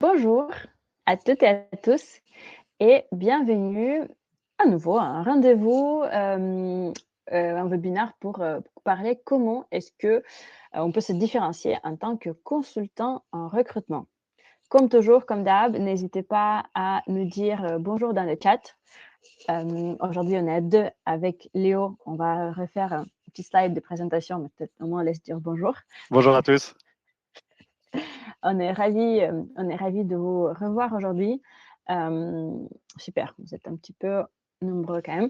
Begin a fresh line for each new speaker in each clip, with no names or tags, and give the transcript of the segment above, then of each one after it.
Bonjour à toutes et à tous et bienvenue à nouveau à un rendez-vous, un webinaire pour parler comment est-ce que, on peut se différencier en tant que consultant en recrutement. Comme toujours, comme d'hab, n'hésitez pas à nous dire, bonjour dans le chat. Aujourd'hui, on est à 2 avec Léo. On va refaire un petit slide de présentation, mais peut-être au moins laisse dire bonjour.
Bonjour à tous.
On est ravis de vous revoir aujourd'hui. Super, vous êtes un petit peu nombreux quand même,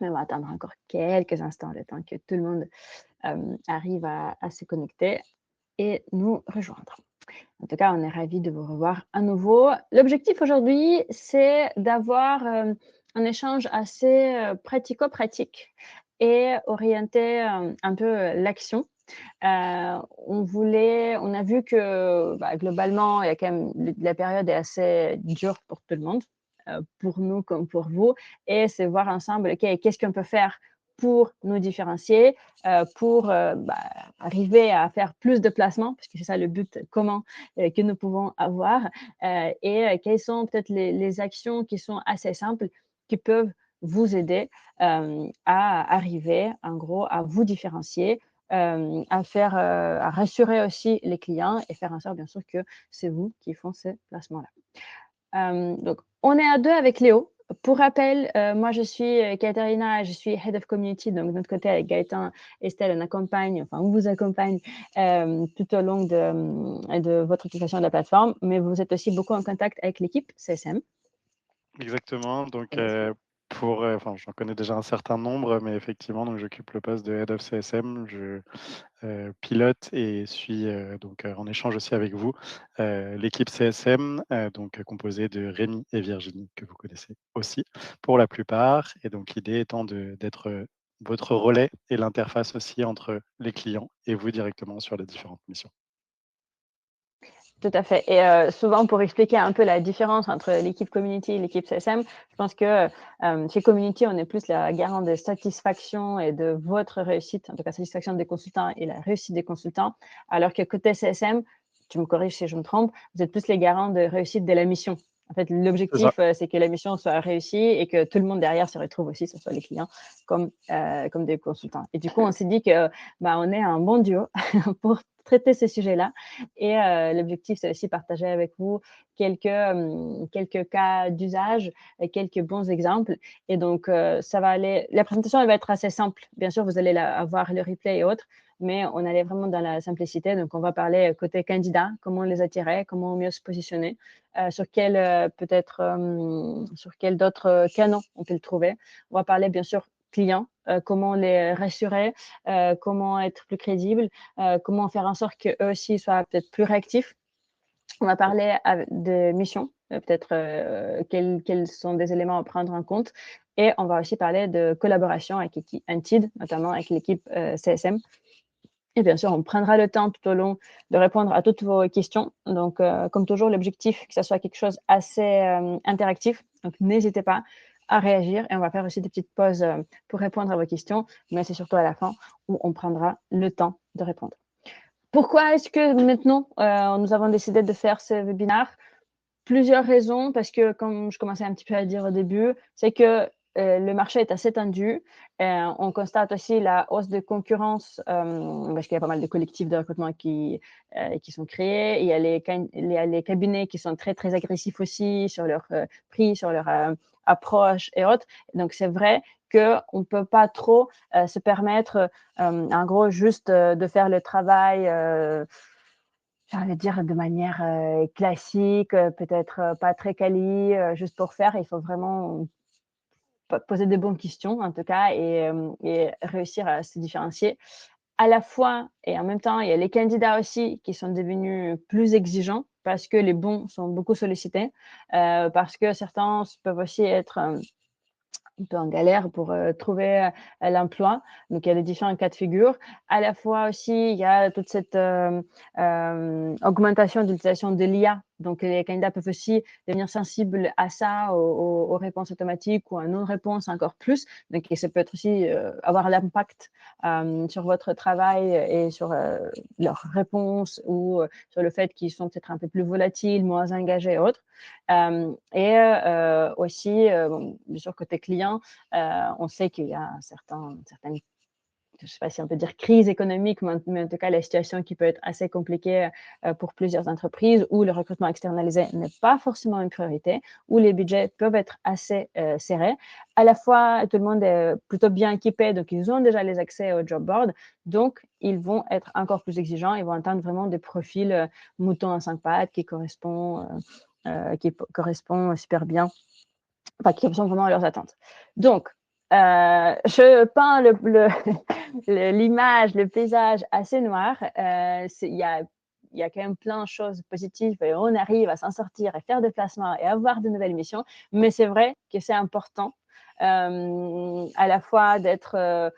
mais on va attendre encore quelques instants, le temps que tout le monde arrive à se connecter et nous rejoindre. En tout cas, on est ravis de vous revoir à nouveau. L'objectif aujourd'hui, c'est d'avoir un échange assez pratico-pratique et orienté un peu l'action. On a vu que globalement, il y a quand même la période est assez dure pour tout le monde, pour nous comme pour vous, et c'est voir ensemble, qu'est-ce qu'on peut faire pour nous différencier, pour arriver à faire plus de placements, parce que c'est ça le but commun que nous pouvons avoir, et quelles sont peut-être les actions qui sont assez simples, qui peuvent vous aider à arriver, en gros, à vous différencier, à rassurer aussi les clients et faire en sorte, bien sûr, que c'est vous qui font ces placements-là. Donc, on est à 2 avec Léo. Pour rappel, moi, je suis Katharina, je suis Head of Community. Donc, de notre côté, avec Gaëtan, Estelle, on vous accompagne tout au long de votre utilisation de la plateforme. Mais vous êtes aussi beaucoup en contact avec l'équipe CSM.
Exactement. Donc,
Exactement.
j'en connais déjà un certain nombre, mais effectivement, donc j'occupe le poste de Head of CSM. Je pilote et suis en échange aussi avec vous l'équipe CSM, composée de Rémi et Virginie, que vous connaissez aussi pour la plupart. Et donc, l'idée étant d'être votre relais et l'interface aussi entre les clients et vous directement sur les différentes missions.
Tout à fait. Et souvent, pour expliquer un peu la différence entre l'équipe Community et l'équipe CSM, je pense que chez Community, on est plus la garante de satisfaction et de votre réussite, en tout cas satisfaction des consultants et la réussite des consultants, alors que côté CSM, tu me corriges si je me trompe, vous êtes plus les garants de réussite de la mission. En fait,
C'est ça.
l'objectif, c'est que la mission soit réussie et que tout le monde derrière se retrouve aussi, que ce soit les clients comme des consultants. Et du coup, on s'est dit que on est un bon duo pour traiter ces sujets-là. Et l'objectif, c'est aussi partager avec vous quelques cas d'usage, et quelques bons exemples. Et donc, ça va aller. La présentation, elle va être assez simple. Bien sûr, vous allez avoir le replay et autres, mais on allait vraiment dans la simplicité. Donc, on va parler côté candidat, comment les attirer, comment mieux se positionner, sur quel d'autres canaux on peut le trouver. On va parler, bien sûr, clients, comment les rassurer, comment être plus crédible, comment faire en sorte qu'eux aussi soient peut-être plus réactifs. On va parler de missions, peut-être quels sont des éléments à prendre en compte. Et on va aussi parler de collaboration avec Antid, notamment avec l'équipe CSM. Et bien sûr, on prendra le temps tout au long de répondre à toutes vos questions. Donc, comme toujours, l'objectif, que ce soit quelque chose assez interactif. Donc, n'hésitez pas à réagir et on va faire aussi des petites pauses pour répondre à vos questions. Mais c'est surtout à la fin où on prendra le temps de répondre. Pourquoi est-ce que maintenant, nous avons décidé de faire ce webinaire? Plusieurs raisons, parce que comme je commençais un petit peu à dire au début, c'est que le marché est assez tendu. On constate aussi la hausse de concurrence parce qu'il y a pas mal de collectifs de recrutement qui sont créés. Il y a les cabinets qui sont très, très agressifs aussi sur leur prix, sur leur approche et autres. Donc, c'est vrai qu'on ne peut pas trop se permettre, en gros, juste de faire le travail j'ai envie de dire de manière classique, peut-être pas très quali, juste pour faire. Il faut vraiment poser des bonnes questions, en tout cas, et réussir à se différencier. À la fois et en même temps, il y a les candidats aussi qui sont devenus plus exigeants parce que les bons sont beaucoup sollicités, parce que certains peuvent aussi être un peu en galère pour trouver l'emploi. Donc, il y a des différents cas de figure. À la fois aussi, il y a toute cette augmentation de l'utilisation de l'IA Donc, les candidats peuvent aussi devenir sensibles à ça, aux réponses automatiques ou à non-réponse encore plus. Donc, ça peut être aussi avoir l'impact sur votre travail et sur leurs réponses ou sur le fait qu'ils sont peut-être un peu plus volatiles, moins engagés et autres. Aussi, bien sûr, côté client, on sait qu'il y a certaines, je ne sais pas si on peut dire crise économique, mais en tout cas, la situation qui peut être assez compliquée pour plusieurs entreprises où le recrutement externalisé n'est pas forcément une priorité, où les budgets peuvent être assez serrés. À la fois, tout le monde est plutôt bien équipé, donc ils ont déjà les accès au job board, donc ils vont être encore plus exigeants, ils vont attendre vraiment des profils moutons à 5 pattes qui correspondent super bien, enfin, qui correspondent vraiment à leurs attentes. Donc, je peins l'image, le paysage assez noir. Il y a quand même plein de choses positives et on arrive à s'en sortir et faire des placements et avoir de nouvelles missions. Mais c'est vrai que c'est important à la fois d'être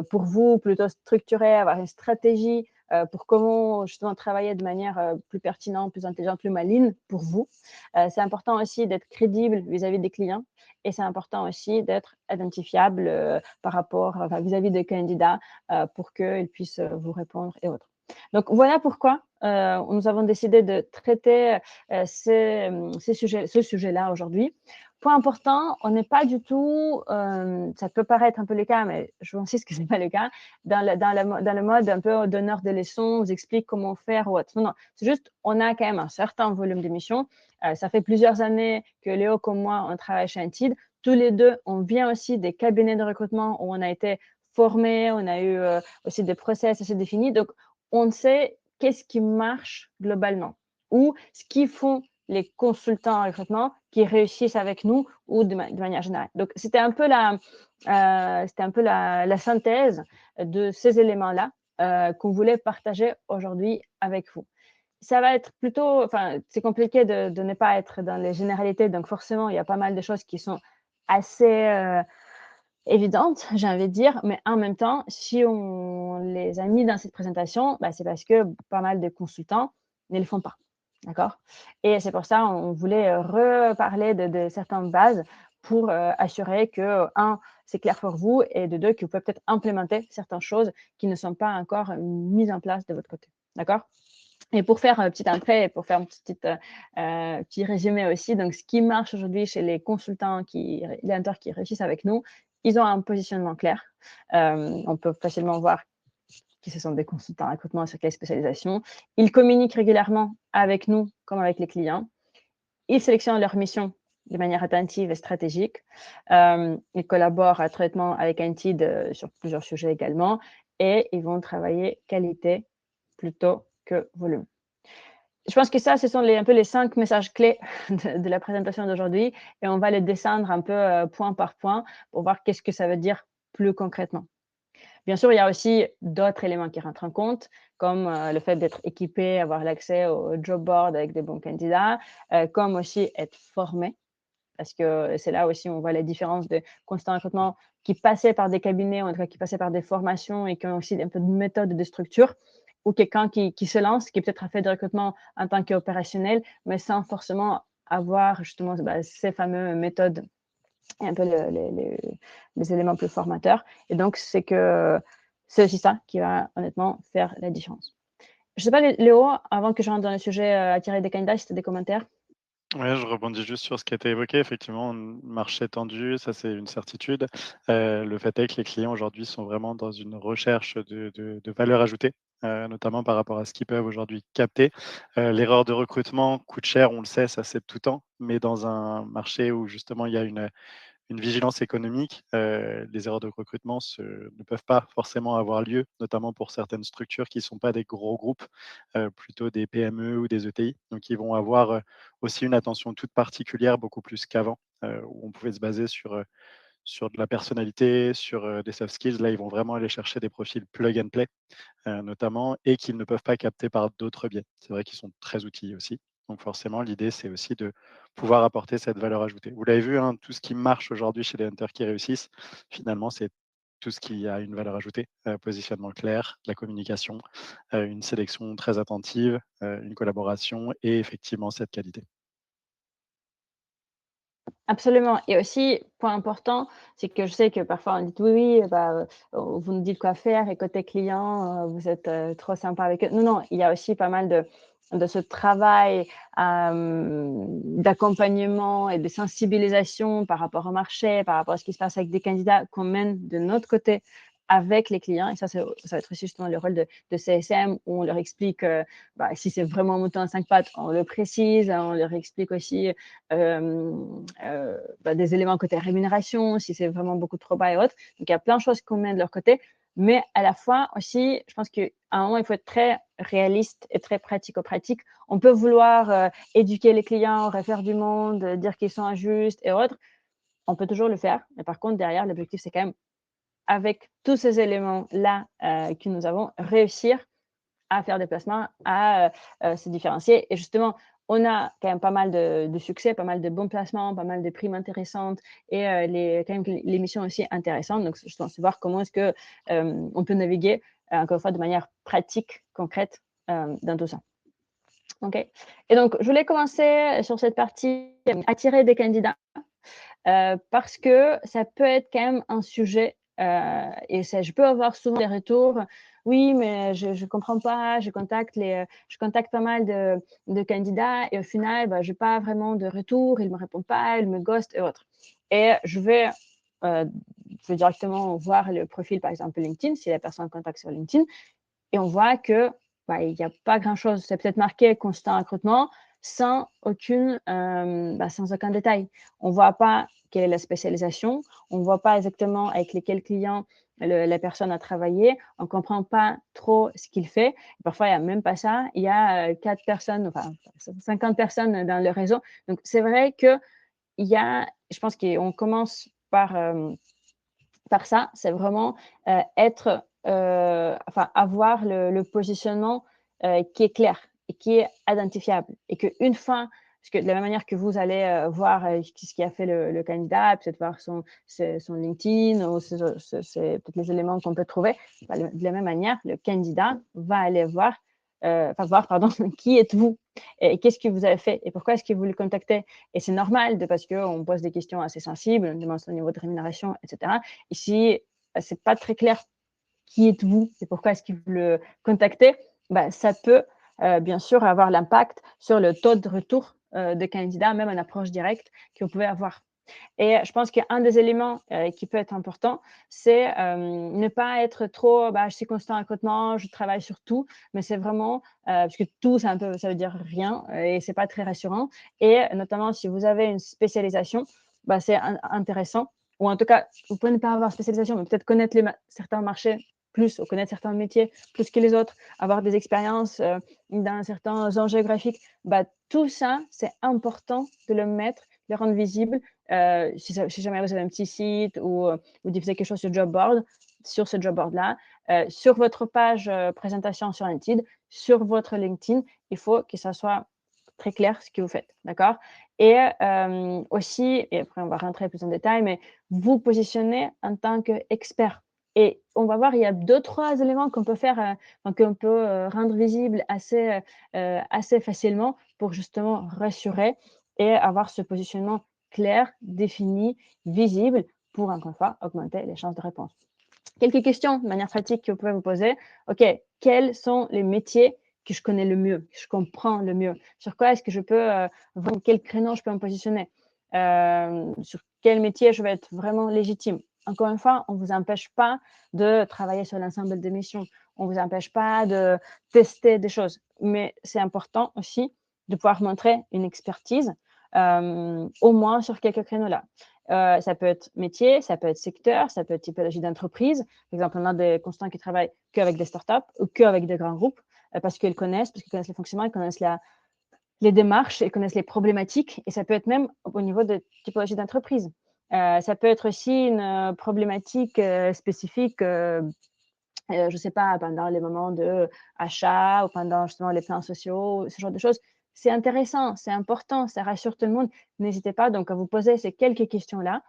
pour vous plutôt structuré, avoir une stratégie pour comment justement travailler de manière plus pertinente, plus intelligente, plus maligne pour vous. C'est important aussi d'être crédible vis-à-vis des clients et c'est important aussi d'être identifiable par rapport vis-à-vis des candidats pour qu'ils puissent vous répondre et autres. Donc voilà pourquoi nous avons décidé de traiter ce sujet-là aujourd'hui. Point important, on n'est pas du tout, ça peut paraître un peu le cas, mais je vous insiste que ce n'est pas le cas, dans le mode un peu donneur de leçons, on vous explique comment faire ou autre. Non, non, c'est juste, on a quand même un certain volume d'émissions. Ça fait plusieurs années que Léo comme moi, on travaille chez Antid. Tous les deux, on vient aussi des cabinets de recrutement où on a été formés, on a eu aussi des process assez définis. Donc, on sait qu'est-ce qui marche globalement ou ce qu'ils font les consultants en recrutement qui réussissent avec nous ou de manière générale. Donc, c'était un peu la synthèse de ces éléments-là qu'on voulait partager aujourd'hui avec vous. Ça va être plutôt, enfin, c'est compliqué de ne pas être dans les généralités, donc forcément, il y a pas mal de choses qui sont assez évidentes, j'ai envie de dire, mais en même temps, si on les a mis dans cette présentation, bah, c'est parce que pas mal de consultants ne le font pas. D'accord. Et c'est pour ça on voulait reparler de certaines bases pour assurer que, un, c'est clair pour vous et de deux, que vous pouvez peut-être implémenter certaines choses qui ne sont pas encore mises en place de votre côté. D'accord. Et pour faire un petit entrée et pour faire un petit résumé aussi, donc ce qui marche aujourd'hui chez les consultants, les hunters qui réussissent avec nous, ils ont un positionnement clair. On peut facilement voir qui ce sont des consultants en recrutement sur quelle spécialisation. Ils communiquent régulièrement avec nous comme avec les clients. Ils sélectionnent leur mission de manière attentive et stratégique. Ils collaborent étroitement avec Antid sur plusieurs sujets également et ils vont travailler qualité plutôt que volume. Je pense que ça, ce sont un peu les 5 messages clés de la présentation d'aujourd'hui et on va les descendre un peu point par point pour voir qu'est-ce que ça veut dire plus concrètement. Bien sûr, il y a aussi d'autres éléments qui rentrent en compte, comme le fait d'être équipé, avoir l'accès au job board avec des bons candidats, comme aussi être formé, parce que c'est là aussi où on voit la différence de consultants en recrutement qui passaient par des cabinets, en tout cas qui passaient par des formations et qui ont aussi un peu de méthode de structure, ou quelqu'un qui se lance, qui peut-être a fait du recrutement en tant qu'opérationnel, mais sans forcément avoir justement ces fameuses méthodes et un peu les éléments plus formateurs. Et donc, c'est aussi ça qui va honnêtement faire la différence. Je ne sais pas, Léo, avant que je rentre dans le sujet attirer des candidats, si tu as des commentaires.
Ouais, je rebondis juste sur ce qui a été évoqué. Effectivement, marché tendu, ça c'est une certitude. Le fait est que les clients aujourd'hui sont vraiment dans une recherche de valeur ajoutée, notamment par rapport à ce qu'ils peuvent aujourd'hui capter. L'erreur de recrutement coûte cher, on le sait, ça c'est de tout temps, mais dans un marché où justement il y a une vigilance économique, les erreurs de recrutement ne peuvent pas forcément avoir lieu, notamment pour certaines structures qui ne sont pas des gros groupes, plutôt des PME ou des ETI. Donc ils vont avoir, aussi une attention toute particulière, beaucoup plus qu'avant, où on pouvait se baser sur de la personnalité, sur, des soft skills. Là, ils vont vraiment aller chercher des profils plug and play, notamment et qu'ils ne peuvent pas capter par d'autres biais. C'est vrai qu'ils sont très outillés aussi. Donc forcément, l'idée, c'est aussi de pouvoir apporter cette valeur ajoutée. Vous l'avez vu, hein, tout ce qui marche aujourd'hui chez les hunters qui réussissent, finalement, c'est tout ce qui a une valeur ajoutée, positionnement clair, la communication, une sélection très attentive, une collaboration et effectivement cette qualité.
Absolument et aussi, point important, c'est que je sais que parfois on dit: «Oui, oui, bah, vous nous dites quoi faire et côté client, vous êtes, trop sympa avec eux». Non, non, il y a aussi pas mal de ce travail, d'accompagnement et de sensibilisation par rapport au marché, par rapport à ce qui se passe avec des candidats qu'on mène de notre côté avec les clients et ça va être aussi justement le rôle de CSM où on leur explique, bah, si c'est vraiment un mouton à 5 pattes, on le précise, on leur explique aussi, bah, des éléments côté rémunération, si c'est vraiment beaucoup trop bas et autres. Donc, il y a plein de choses qu'on met de leur côté, mais à la fois aussi, je pense qu'à un moment, il faut être très réaliste et très pratico-pratique. On peut vouloir éduquer les clients, refaire du monde, dire qu'ils sont injustes et autres. On peut toujours le faire, mais par contre, derrière, l'objectif, c'est quand même, avec tous ces éléments-là que nous avons, réussir à faire des placements, à se différencier. Et justement, on a quand même pas mal de succès, pas mal de bons placements, pas mal de primes intéressantes et quand même les missions aussi intéressantes. Donc, je pense voir comment est-ce que on peut naviguer, encore une fois, de manière pratique, concrète, dans tout ça. OK. Et donc, je voulais commencer sur cette partie attirer des candidats parce que ça peut être quand même un sujet et je peux avoir souvent des retours. Oui, mais je ne comprends pas, je contacte pas mal de candidats et au final, bah, je n'ai pas vraiment de retour, ils ne me répondent pas, ils me ghostent et autres. Et euh, je vais directement voir le profil, par exemple LinkedIn, si la personne contacte sur LinkedIn, et on voit que bah, il n'y a pas grand-chose. C'est peut-être marqué constant recrutement sans aucun détail. On ne voit pas quelle est la spécialisation, on ne voit pas exactement avec lesquels clients la personne a travaillé, on ne comprend pas trop ce qu'il fait. Parfois, il n'y a même pas ça. Il y a 4 personnes, enfin 50 personnes dans le réseau. Donc, c'est vrai que je pense qu'on commence par ça, c'est vraiment avoir le positionnement qui est clair et qui est identifiable. Et qu'une fois, parce que de la même manière que vous allez voir ce qui a fait le candidat, peut-être voir son LinkedIn ou c'est peut-être les éléments qu'on peut trouver, bah, de la même manière, le candidat va aller voir, pardon, qui êtes-vous et qu'est-ce que vous avez fait et pourquoi est-ce que vous le contactez. Et c'est normal parce qu'on pose des questions assez sensibles, on demande son niveau de rémunération, etc. Ici, c'est pas très clair qui êtes-vous et pourquoi est-ce que vous le contactez, bah, ça peut bien sûr avoir l'impact sur le taux de retour de candidats, même en approche directe que vous pouvez avoir. Et je pense qu'un des éléments qui peut être important, c'est ne pas être trop, bah, je suis constant à recrutement, je travaille sur tout, mais c'est vraiment, parce que tout, ça veut dire rien et c'est pas très rassurant. Et notamment, si vous avez une spécialisation, bah, c'est intéressant. Ou en tout cas, vous pouvez ne pas avoir de spécialisation, mais peut-être connaître certains marchés plus, ou connaître certains métiers plus que les autres, avoir des expériences dans certains zones géographiques. Bah, tout ça, c'est important de le mettre, de le rendre visible si jamais vous avez un petit site ou vous diffusez quelque chose sur job board, sur ce job board-là, sur votre page présentation sur LinkedIn, sur votre LinkedIn, il faut que ça soit très clair ce que vous faites, d'accord? Et aussi, et après on va rentrer plus en détail, mais vous positionnez en tant qu'expert. Et on va voir, il y a deux, trois éléments qu'on peut faire, qu'on peut rendre visibles assez facilement pour justement rassurer et avoir ce positionnement clair, défini, visible pour, encore une fois, augmenter les chances de réponse. Quelques questions de manière pratique que vous pouvez vous poser. OK, quels sont les métiers que je connais le mieux, que je comprends le mieux? Sur quoi est-ce que je peux, quel créneau je peux me positionner? Sur quel métier je vais être vraiment légitime? Encore une fois, on ne vous empêche pas de travailler sur l'ensemble des missions. On ne vous empêche pas de tester des choses. Mais c'est important aussi de pouvoir montrer une expertise, au moins sur quelques créneaux-là. Ça peut être métier, ça peut être secteur, ça peut être typologie d'entreprise. Par exemple, on a des constants qui travaillent qu'avec des startups ou qu'avec des grands groupes parce qu'ils connaissent les fonctionnements, ils connaissent les démarches, ils connaissent les problématiques. Et ça peut être même au niveau de typologie d'entreprise. Ça peut être aussi une problématique spécifique, je ne sais pas, pendant les moments de achat ou pendant justement les plans sociaux, ce genre de choses. C'est intéressant, c'est important, ça rassure tout le monde. N'hésitez pas donc à vous poser ces quelques questions-là,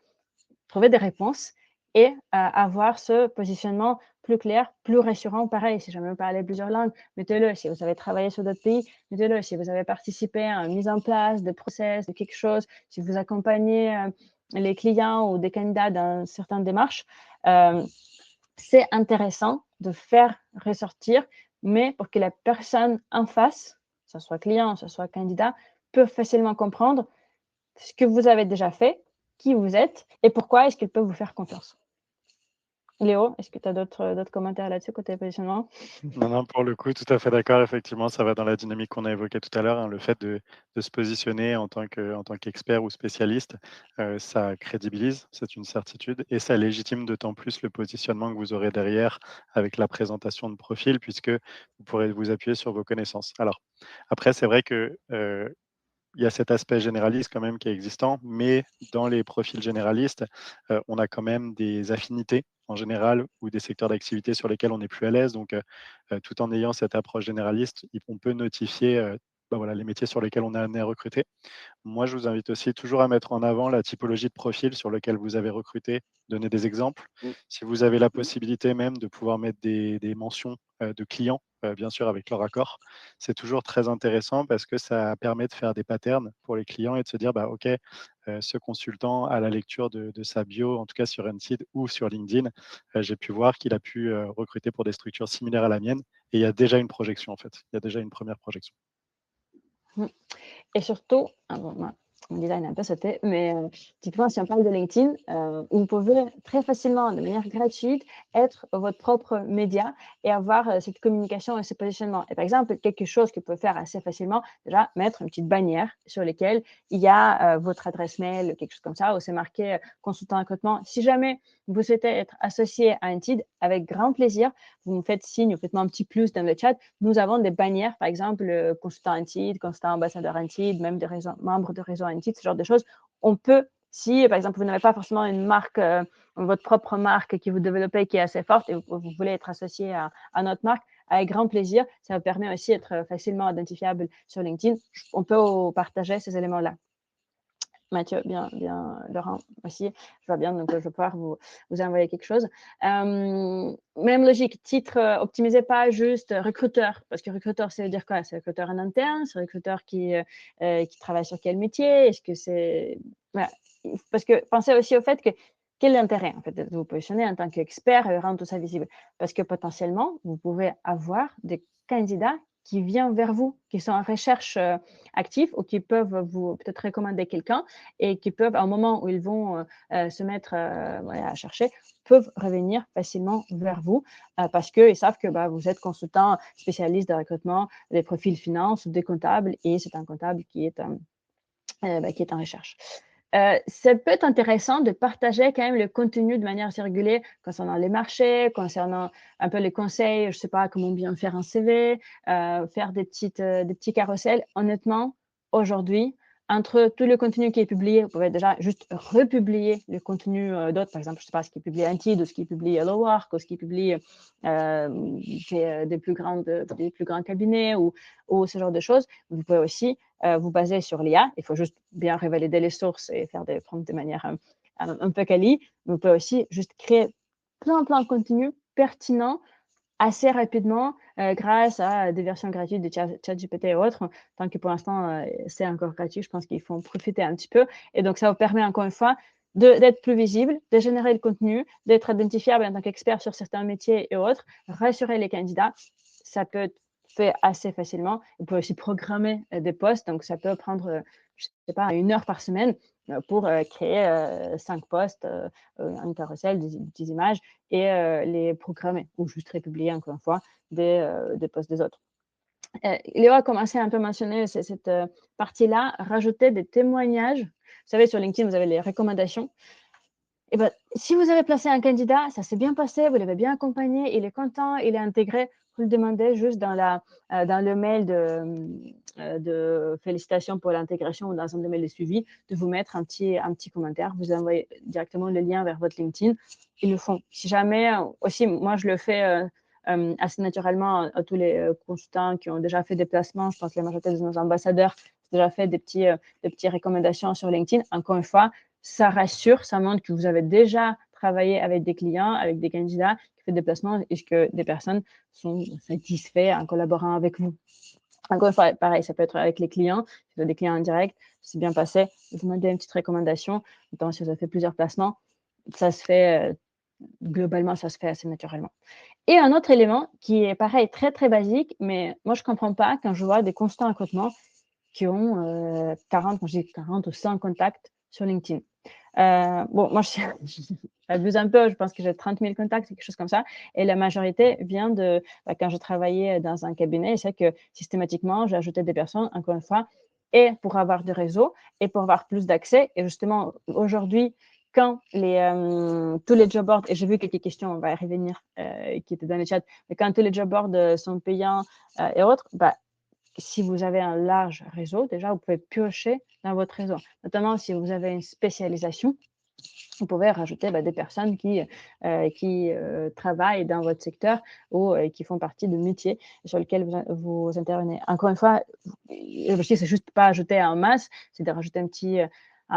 trouver des réponses et avoir ce positionnement plus clair, plus rassurant. Pareil, si jamais vous parlez plusieurs langues, mettez-le. Si vous avez travaillé sur d'autres pays, mettez-le. Si vous avez participé à une mise en place de process, de quelque chose, si vous accompagnez les clients ou des candidats dans certaines démarches, c'est intéressant de faire ressortir, mais pour que la personne en face, que ce soit client, que ce soit candidat, peut facilement comprendre ce que vous avez déjà fait, qui vous êtes et pourquoi est-ce qu'ils peuvent vous faire confiance. Léo, est-ce que tu as d'autres commentaires là-dessus côté positionnement?
Non, non, pour le coup, tout à fait d'accord. Effectivement, ça va dans la dynamique qu'on a évoquée tout à l'heure, hein, le fait de se positionner en tant qu'expert ou spécialiste, ça crédibilise, c'est une certitude et ça légitime d'autant plus le positionnement que vous aurez derrière avec la présentation de profil puisque vous pourrez vous appuyer sur vos connaissances. Alors après, c'est vrai que, il y a cet aspect généraliste quand même qui est existant, mais dans les profils généralistes, on a quand même des affinités en général ou des secteurs d'activité sur lesquels on est plus à l'aise. Donc, tout en ayant cette approche généraliste, on peut notifier bah voilà, les métiers sur lesquels on est amené à recruter. Moi, je vous invite aussi toujours à mettre en avant la typologie de profil sur lequel vous avez recruté, donner des exemples.
Mmh.
Si vous avez la
Mmh.
possibilité même de pouvoir mettre des mentions de clients, bien sûr avec leur accord, c'est toujours très intéressant parce que ça permet de faire des patterns pour les clients et de se dire, bah, OK, ce consultant, à la lecture de sa bio, en tout cas sur Indeed ou sur LinkedIn, j'ai pu voir qu'il a pu recruter pour des structures similaires à la mienne et il y a déjà une projection en fait. Il y a déjà une première projection.
Mmh. Et surtout, ah bon, mon design a un peu sauté, mais typiquement, si on parle de LinkedIn, vous pouvez très facilement, de manière gratuite, être votre propre média et avoir cette communication et ce positionnement. Et par exemple, quelque chose que vous pouvez faire assez facilement, déjà, mettre une petite bannière sur laquelle il y a votre adresse mail, quelque chose comme ça, où c'est marqué consultant recrutement. Si jamais vous souhaitez être associé à Indeed, avec grand plaisir, vous me faites signe, vous faites-moi un petit plus dans le chat. Nous avons des bannières, par exemple, consultant Indeed, consultant ambassadeur Indeed, même des membres de réseau Indeed, ce genre de choses. On peut, si par exemple vous n'avez pas forcément une marque, votre propre marque qui vous développez, qui est assez forte et vous voulez être associé à notre marque, avec grand plaisir. Ça vous permet aussi d'être facilement identifiable sur LinkedIn. On peut partager ces éléments-là. Mathieu, bien, Laurent aussi, je vois bien, donc je vais pouvoir vous envoyer quelque chose. Même logique, titre, optimisez pas juste recruteur, parce que recruteur, ça veut dire quoi? C'est recruteur en interne, c'est recruteur qui travaille sur quel métier? Est-ce que c'est... Voilà. Parce que pensez aussi au fait que quel est l'intérêt en fait, de vous positionner en tant qu'expert et rendre tout ça visible? Parce que potentiellement, vous pouvez avoir des candidats qui viennent vers vous, qui sont en recherche active ou qui peuvent vous peut-être recommander quelqu'un et qui peuvent, à un moment où ils vont se mettre à chercher, peuvent revenir facilement vers vous parce qu'ils savent que bah, vous êtes consultant spécialiste de recrutement des profils finance ou des comptables et c'est un comptable qui est en recherche. Ça peut être intéressant de partager quand même le contenu de manière assez régulière concernant les marchés, concernant un peu les conseils, je ne sais pas comment bien faire un CV, faire des petits carousels. Honnêtement, aujourd'hui, entre tout le contenu qui est publié, vous pouvez déjà juste republier le contenu d'autres, par exemple, je ne sais pas, ce qui est publié Indeed ou ce qui est publié Hello Work ou ce qui est publié des plus grands cabinets ou ce genre de choses. Vous pouvez aussi vous baser sur l'IA. Il faut juste bien revalider les sources et faire des prompts de manière un peu quali. Vous pouvez aussi juste créer plein de contenu pertinent assez rapidement grâce à des versions gratuites de ChatGPT et autres. Tant que pour l'instant, c'est encore gratuit, je pense qu'il faut en profiter un petit peu. Et donc, ça vous permet encore une fois d'être plus visible, de générer le contenu, d'être identifiable en tant qu'expert sur certains métiers et autres, rassurer les candidats. Ça peut être fait assez facilement. Vous pouvez aussi programmer des posts, donc ça peut prendre, je ne sais pas, 1 heure par semaine pour créer 5 posts, un carrousel, des images et les programmer ou juste republier encore une fois des posts des autres. Léo a commencé un peu à mentionner cette partie-là, rajouter des témoignages. Vous savez, sur LinkedIn, vous avez les recommandations. Et ben, si vous avez placé un candidat, ça s'est bien passé, vous l'avez bien accompagné, il est content, il est intégré, vous le demandez juste dans le mail de félicitations pour l'intégration ou dans un mail de suivi, de vous mettre un petit commentaire. Vous envoyez directement le lien vers votre LinkedIn. Ils le font. Si jamais, aussi, moi, je le fais assez naturellement à tous les consultants qui ont déjà fait des placements. Je pense que la majorité de nos ambassadeurs ont déjà fait des petites recommandations sur LinkedIn. Encore une fois, ça rassure, ça montre que vous avez déjà travailler avec des clients, avec des candidats qui font des placements et que des personnes sont satisfaits en collaborant avec vous. Encore une fois, pareil, ça peut être avec les clients, si vous avez des clients indirects, c'est bien passé, vous demandez une petite recommandation, notamment si vous avez fait plusieurs placements, ça se fait, globalement, ça se fait assez naturellement. Et un autre élément qui est pareil, très, très basique, mais moi je ne comprends pas quand je vois des constants recrutements qui ont 40, quand je dis 40 ou 100 contacts sur LinkedIn. Bon, moi, j'abuse un peu, je pense que j'ai 30 000 contacts, quelque chose comme ça. Et la majorité vient de quand je travaillais dans un cabinet, c'est que systématiquement, j'ajoutais des personnes, encore une fois, et pour avoir du réseau et pour avoir plus d'accès. Et justement, aujourd'hui, quand tous les job boards, et j'ai vu quelques questions, on va y revenir, qui étaient dans le chat, mais quand tous les job boards sont payants et autres, bah, si vous avez un large réseau, déjà, vous pouvez piocher dans votre réseau. Notamment si vous avez une spécialisation, vous pouvez rajouter des personnes qui travaillent dans votre secteur ou qui font partie de métiers sur lesquels vous intervenez. Encore une fois, l'objectif, c'est juste pas ajouter en masse, c'est de rajouter un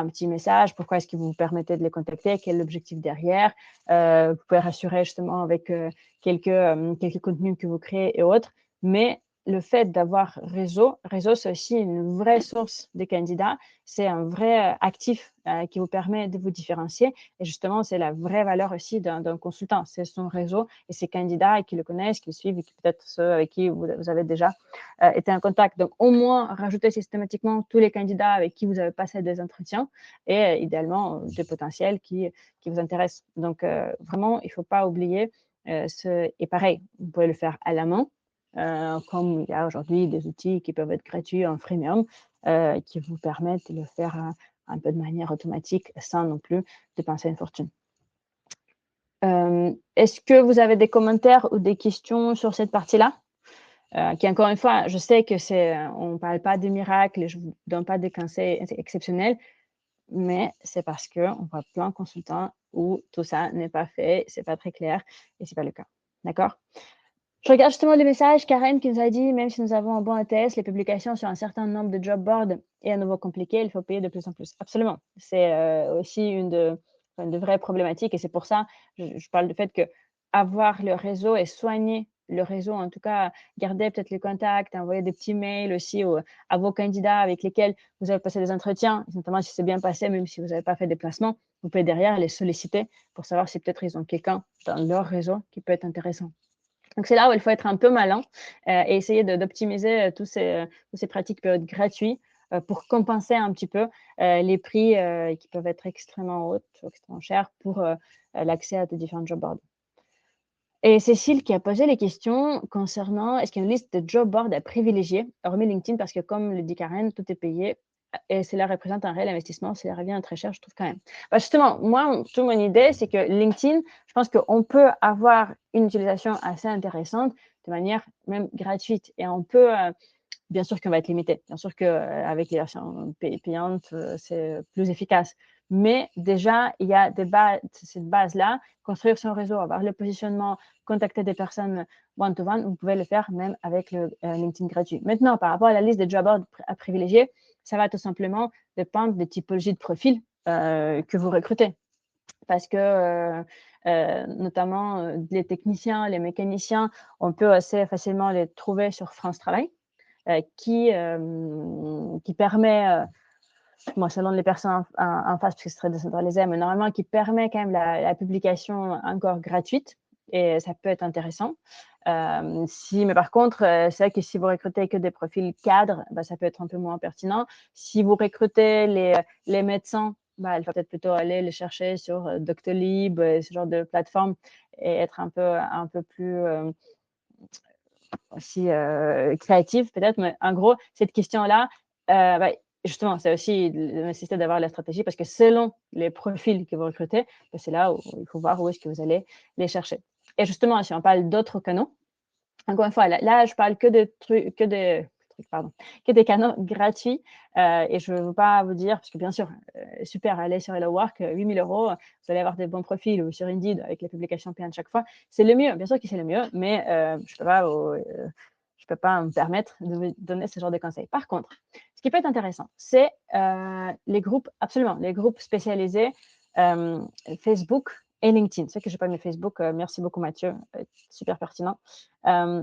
petit message. Pourquoi est-ce que vous vous permettez de les contacter? Quel est l'objectif derrière? Vous pouvez rassurer justement avec quelques contenus que vous créez et autres. Mais le fait d'avoir réseau, c'est aussi une vraie source de candidats. C'est un vrai actif qui vous permet de vous différencier. Et justement, c'est la vraie valeur aussi d'un consultant. C'est son réseau et ses candidats qui le connaissent, qui le suivent et peut-être ceux avec qui vous avez déjà été en contact. Donc, au moins, rajoutez systématiquement tous les candidats avec qui vous avez passé des entretiens et idéalement des potentiels qui vous intéressent. Donc, vraiment, il ne faut pas oublier et pareil, vous pouvez le faire à la main. Comme il y a aujourd'hui des outils qui peuvent être gratuits en freemium, qui vous permettent de le faire un peu de manière automatique sans non plus dépenser une fortune. Est-ce que vous avez des commentaires ou des questions sur cette partie-là? Qui encore une fois, je sais que on ne parle pas de miracles et je ne vous donne pas des conseils exceptionnels, mais c'est parce qu'on voit plein de consultants où tout ça n'est pas fait, c'est pas très clair et c'est pas le cas. D'accord? Je regarde justement le message, Karen qui nous a dit, même si nous avons un bon ATS, les publications sur un certain nombre de job boards est à nouveau compliqué, il faut payer de plus en plus. Absolument. C'est aussi une de vraies problématiques et c'est pour ça, je parle du fait que avoir le réseau et soigner le réseau, en tout cas, garder peut-être les contacts, envoyer des petits mails aussi à vos candidats avec lesquels vous avez passé des entretiens, notamment si c'est bien passé, même si vous n'avez pas fait des placements, vous pouvez derrière les solliciter pour savoir si peut-être ils ont quelqu'un dans leur réseau qui peut être intéressant. Donc, c'est là où il faut être un peu malin et essayer d'optimiser tous ces pratiques périodes gratuits pour compenser un petit peu les prix qui peuvent être extrêmement hauts, extrêmement chers pour l'accès à tes différents job boards. Et Cécile qui a posé les questions concernant est-ce qu'il y a une liste de job boards à privilégier, hormis LinkedIn, parce que comme le dit Karen, tout est payé et cela représente un réel investissement, cela revient très cher, je trouve quand même. Justement, moi, toute mon idée, c'est que LinkedIn, je pense qu'on peut avoir une utilisation assez intéressante de manière même gratuite et on peut bien sûr qu'on va être limité. Bien sûr qu'avec les versions payantes, c'est plus efficace. Mais déjà, il y a cette base-là, construire son réseau, avoir le positionnement, contacter des personnes one-to-one, vous pouvez le faire même avec le LinkedIn gratuit. Maintenant, par rapport à la liste des job boards à privilégier, ça va tout simplement dépendre des typologies de profils que vous recrutez. Parce que notamment les techniciens, les mécaniciens, on peut assez facilement les trouver sur France Travail. Qui permet, selon les personnes en face, parce que c'est très décentralisé, mais normalement qui permet quand même la publication encore gratuite et ça peut être intéressant. Mais par contre, c'est vrai que si vous recrutez que des profils cadres, ça peut être un peu moins pertinent. Si vous recrutez les médecins, il faut peut-être plutôt aller les chercher sur Doctolib, ce genre de plateforme et être un peu plus aussi créative peut-être, mais en gros, cette question-là, justement, c'est aussi la nécessité d'avoir la stratégie parce que selon les profils que vous recrutez, c'est là où il faut voir où est-ce que vous allez les chercher. Et justement, si on parle d'autres canaux, encore une fois, là je parle que des canaux gratuits et je ne veux pas vous dire, parce que bien sûr, super, allez sur Hello Work, 8 000 €, vous allez avoir des bons profils ou sur Indeed avec les publications payantes chaque fois. C'est le mieux, bien sûr que c'est le mieux, mais je ne peux pas me permettre de vous donner ce genre de conseils. Par contre, ce qui peut être intéressant, c'est les groupes, absolument, les groupes spécialisés Facebook et LinkedIn. C'est vrai que je n'ai pas mis Facebook. Merci beaucoup, Mathieu. Super pertinent. Euh,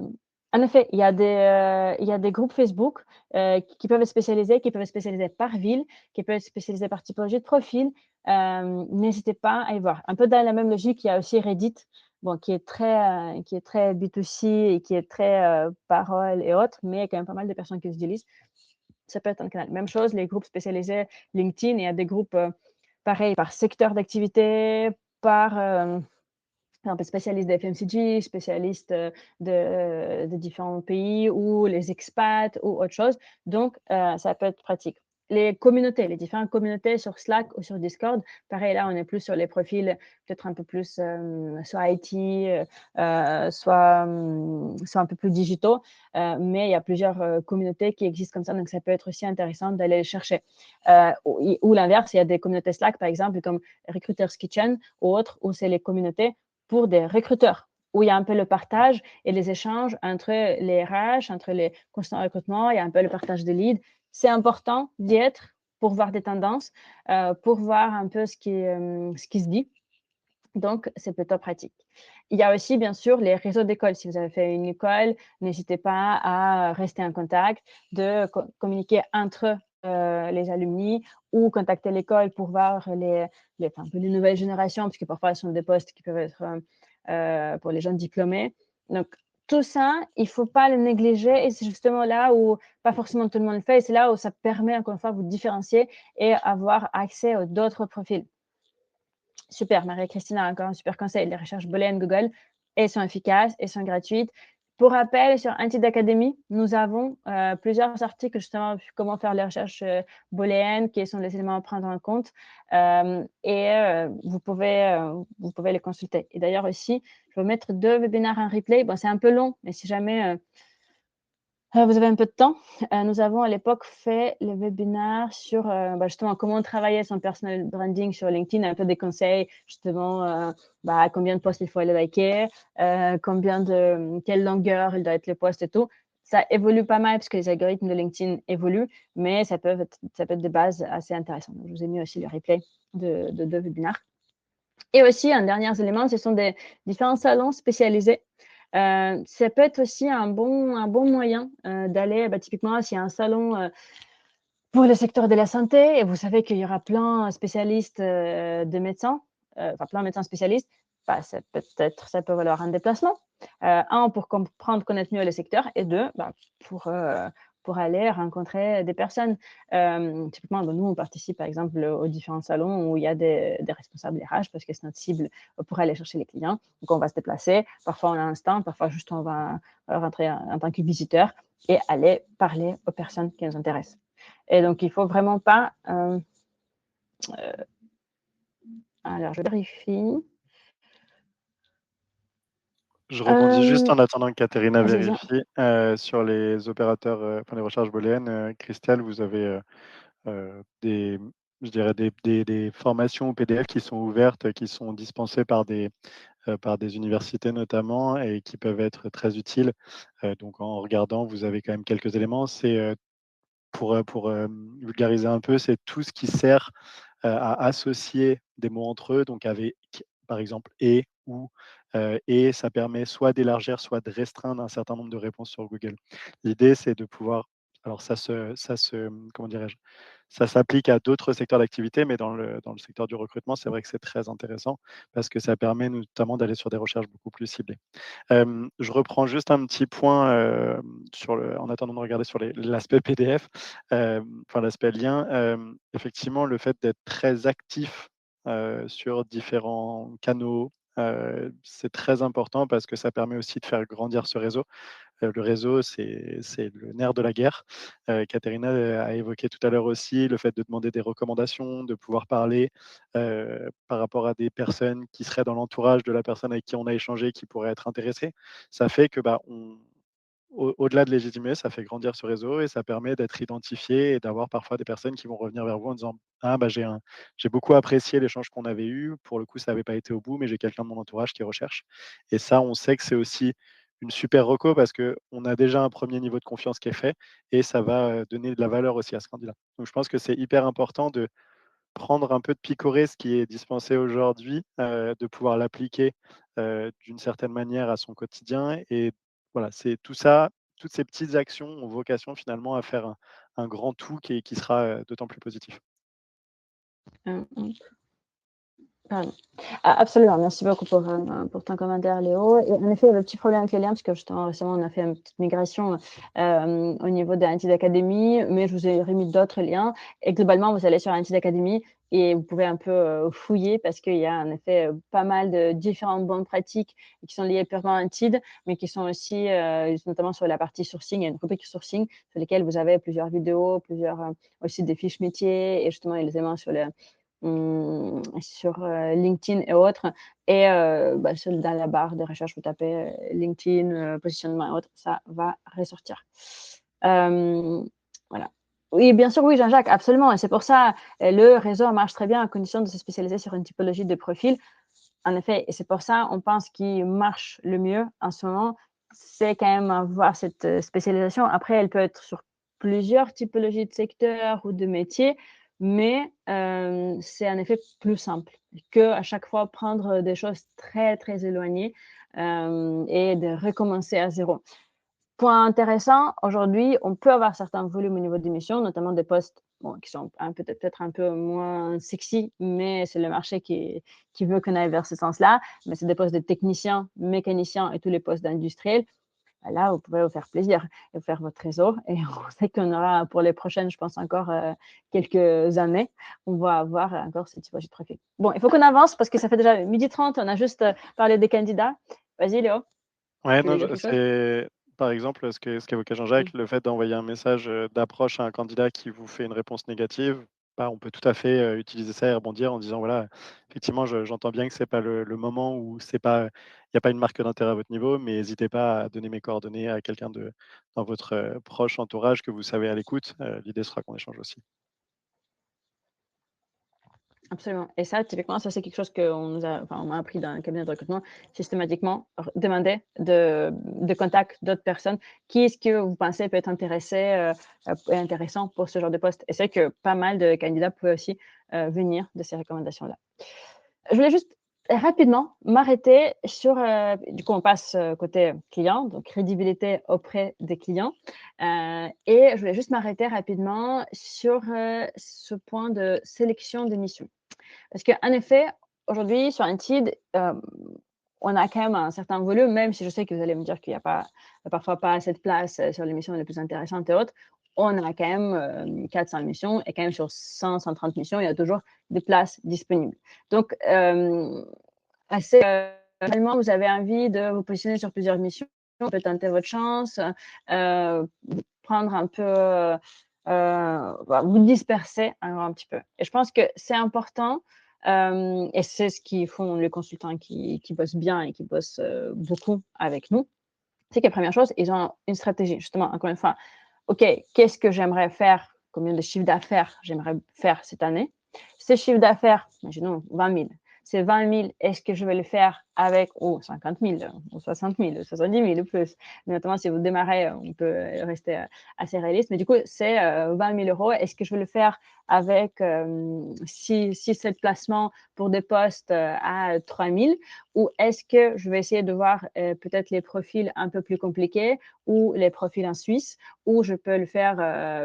En effet, il y a des groupes Facebook qui peuvent être spécialisés, qui peuvent être spécialisés par ville, qui peuvent être spécialisés par typologie de profil. N'hésitez pas à y voir. Un peu dans la même logique, il y a aussi Reddit, bon, qui est très B2C et qui est très parole et autres, mais il y a quand même pas mal de personnes qui l'utilisent. Ça peut être un canal. Même chose, les groupes spécialisés LinkedIn, il y a des groupes pareil par secteur d'activité, par exemple, spécialistes de FMCG, spécialistes de différents pays ou les expats ou autre chose. Donc, ça peut être pratique. Les communautés, les différentes communautés sur Slack ou sur Discord, pareil, là, on est plus sur les profils peut-être un peu plus soit IT, soit un peu plus digitaux, mais il y a plusieurs communautés qui existent comme ça, donc ça peut être aussi intéressant d'aller les chercher. Ou l'inverse, il y a des communautés Slack, par exemple, comme Recruiter's Kitchen ou autres, où c'est les communautés pour des recruteurs, où il y a un peu le partage et les échanges entre les RH, entre les consultants recrutement, il y a un peu le partage de leads. C'est important d'y être pour voir des tendances, pour voir un peu ce qui se dit. Donc, c'est plutôt pratique. Il y a aussi, bien sûr, les réseaux d'école. Si vous avez fait une école, n'hésitez pas à rester en contact, de communiquer entre les alumni ou contacter l'école pour voir enfin, un peu les nouvelles générations, parce que parfois, ce sont des postes qui peuvent être pour les jeunes diplômés. Donc, tout ça, il ne faut pas le négliger et c'est justement là où pas forcément tout le monde le fait et c'est là où ça permet, encore une fois, de vous différencier et avoir accès à d'autres profils. Super, Marie-Christine a encore un super conseil. Les recherches booléennes Google, elles sont efficaces, elles sont gratuites. Pour rappel, sur Antid Academy, nous avons plusieurs articles justement sur comment faire les recherches booléennes, quels sont les éléments à prendre en compte, et vous pouvez les consulter. Et d'ailleurs aussi, je vais mettre 2 webinaires en replay. Bon, c'est un peu long, mais si jamais vous avez un peu de temps. Nous avons à l'époque fait le webinaire sur justement comment travailler son personal branding sur LinkedIn, un peu des conseils, justement, combien de posts il faut aller liker, quelle longueur il doit être le post et tout. Ça évolue pas mal parce que les algorithmes de LinkedIn évoluent, mais ça peut être des bases assez intéressantes. Donc, je vous ai mis aussi le replay de 2 webinaires. Et aussi, un dernier élément, ce sont des différents salons spécialisés. Ça peut être aussi un bon moyen d'aller, typiquement, s'il y a un salon pour le secteur de la santé, et vous savez qu'il y aura plein de spécialistes de médecins, enfin plein de médecins spécialistes, ça peut valoir un déplacement. Un, pour comprendre, connaître mieux le secteur, et deux, pour aller rencontrer des personnes. Typiquement, nous, on participe par exemple aux différents salons où il y a des responsables RH parce que c'est notre cible pour aller chercher les clients. Donc, on va se déplacer. Parfois, on a un stand, parfois, juste on va rentrer en tant que visiteur et aller parler aux personnes qui nous intéressent. Et donc, il ne faut vraiment pas. Alors, je vérifie.
Je rebondis juste en attendant que Katerina
Vas-y, vas-y.
vérifie sur les opérateurs, enfin les recherches booléennes. Christelle, vous avez des, je dirais des formations ou PDF qui sont ouvertes, qui sont dispensées par des universités notamment et qui peuvent être très utiles. Donc en regardant, vous avez quand même quelques éléments. C'est pour vulgariser un peu, c'est tout ce qui sert à associer des mots entre eux, donc avec, par exemple, et, ou, et ça permet soit d'élargir, soit de restreindre un certain nombre de réponses sur Google. L'idée, c'est de pouvoir, alors comment dirais-je, ça s'applique à d'autres secteurs d'activité, mais dans le secteur du recrutement, c'est vrai que c'est très intéressant parce que ça permet notamment d'aller sur des recherches beaucoup plus ciblées. Je reprends juste un petit point en attendant de regarder sur l'aspect PDF, enfin l'aspect lien. Effectivement, le fait d'être très actif sur différents canaux, c'est très important parce que ça permet aussi de faire grandir ce réseau. Le réseau, c'est le nerf de la guerre. Katerina a évoqué tout à l'heure aussi le fait de demander des recommandations, de pouvoir parler par rapport à des personnes qui seraient dans l'entourage de la personne avec qui on a échangé, qui pourraient être intéressées. Ça fait que au-delà de légitimer, ça fait grandir ce réseau et ça permet d'être identifié et d'avoir parfois des personnes qui vont revenir vers vous en disant: «Ah j'ai beaucoup apprécié l'échange qu'on avait eu. Pour le coup, ça n'avait pas été au bout, mais j'ai quelqu'un de mon entourage qui recherche». Et ça, on sait que c'est aussi une super reco parce qu'on a déjà un premier niveau de confiance qui est fait et ça va donner de la valeur aussi à ce candidat. Donc je pense que c'est hyper important prendre un peu de picorer ce qui est dispensé aujourd'hui, de pouvoir l'appliquer, d'une certaine manière à son quotidien et voilà, c'est tout ça, toutes ces petites actions ont vocation finalement à faire un grand tout qui sera, d'autant plus positif.
Mmh. Pardon. Ah, absolument, merci beaucoup pour ton commentaire, Léo. Et en effet, le petit problème avec les liens, parce que justement, récemment, on a fait une petite migration au niveau de Antid Academy, mais je vous ai remis d'autres liens. Et globalement, vous allez sur Antid Academy et vous pouvez un peu fouiller parce qu'il y a en effet pas mal de différentes bonnes pratiques qui sont liées purement à Antid, mais qui sont aussi notamment sur la partie sourcing. Il y a une rubrique sourcing sur lesquelles vous avez plusieurs vidéos, plusieurs aussi des fiches métiers et justement les éléments sur LinkedIn et autres. Et dans la barre de recherche, vous tapez LinkedIn, positionnement et autres, ça va ressortir. Voilà. Oui, bien sûr, oui, Jean-Jacques, absolument. Et c'est pour ça, le réseau marche très bien à condition de se spécialiser sur une typologie de profil. En effet, et c'est pour ça, on pense qu'il marche le mieux en ce moment, c'est quand même avoir cette spécialisation. Après, elle peut être sur plusieurs typologies de secteurs ou de métiers, mais c'est en effet plus simple qu'à chaque fois prendre des choses très, très éloignées et de recommencer à zéro. Point intéressant, aujourd'hui, on peut avoir certains volumes au niveau des missions, notamment des postes bon, qui sont peut-être un peu moins sexy, mais c'est le marché qui veut qu'on aille vers ce sens-là. Mais c'est des postes de techniciens, mécaniciens et tous les postes d'industriels. Là, vous pouvez vous faire plaisir et vous faire votre réseau. Et on sait qu'on aura pour les prochaines, je pense, encore quelques années, on va avoir encore ce type de profil. Bon, il faut qu'on avance parce que ça fait déjà 12h30, on a juste parlé des candidats. Vas-y, Léo,
Ouais,
tu voulais
non,
dire quelque chose?
c'est par exemple, ce qu'évoquait Jean-Jacques, le fait d'envoyer un message, d'approche à un candidat qui vous fait une réponse négative, bah, on peut tout à fait, utiliser ça et rebondir en disant: «Voilà, effectivement, j'entends bien que c'est pas le moment où c'est pas il y a pas une marque d'intérêt à votre niveau, mais n'hésitez pas à donner mes coordonnées à quelqu'un de dans votre, proche entourage que vous savez à l'écoute». L'idée sera qu'on échange aussi.
Absolument. Et ça, typiquement, ça, c'est quelque chose on m'a appris dans un cabinet de recrutement, systématiquement, demander de contact d'autres personnes. Qui est-ce que vous pensez peut être intéressant pour ce genre de poste? Et c'est vrai que pas mal de candidats pouvaient aussi venir de ces recommandations-là. Je voulais juste rapidement m'arrêter sur, du coup, on passe côté client, donc crédibilité auprès des clients. Et je voulais juste m'arrêter rapidement sur ce point de sélection des missions. Parce qu'en effet, aujourd'hui, sur Indeed, on a quand même un certain volume, même si je sais que vous allez me dire qu'il y a pas parfois pas assez de place, sur les missions les plus intéressantes et autres. On a quand même, 400 missions et quand même sur 130 missions, il y a toujours des places disponibles. Donc, assez, finalement, vous avez envie de vous positionner sur plusieurs missions, vous pouvez tenter votre chance, prendre un peu, vous disperser un petit peu. Et je pense que c'est important, et c'est ce qu'ils font les consultants qui bossent bien et qui bossent beaucoup avec nous. C'est que la première chose, ils ont une stratégie. Justement, encore une fois, OK, qu'est-ce que j'aimerais faire? Combien de chiffre d'affaires j'aimerais faire cette année? Ce chiffre d'affaires, imaginons 20 000. Ces 20 000, est-ce que je vais le faire avec 50 000 ou 60 000, 70 000 ou plus? Mais notamment, si vous démarrez, on peut rester assez réaliste. Mais du coup, c'est 20 000 euros. Est-ce que je vais le faire avec 6-7 placements pour des postes à 3 000? Ou est-ce que je vais essayer de voir peut-être les profils un peu plus compliqués ou les profils en Suisse, ou je peux le faire,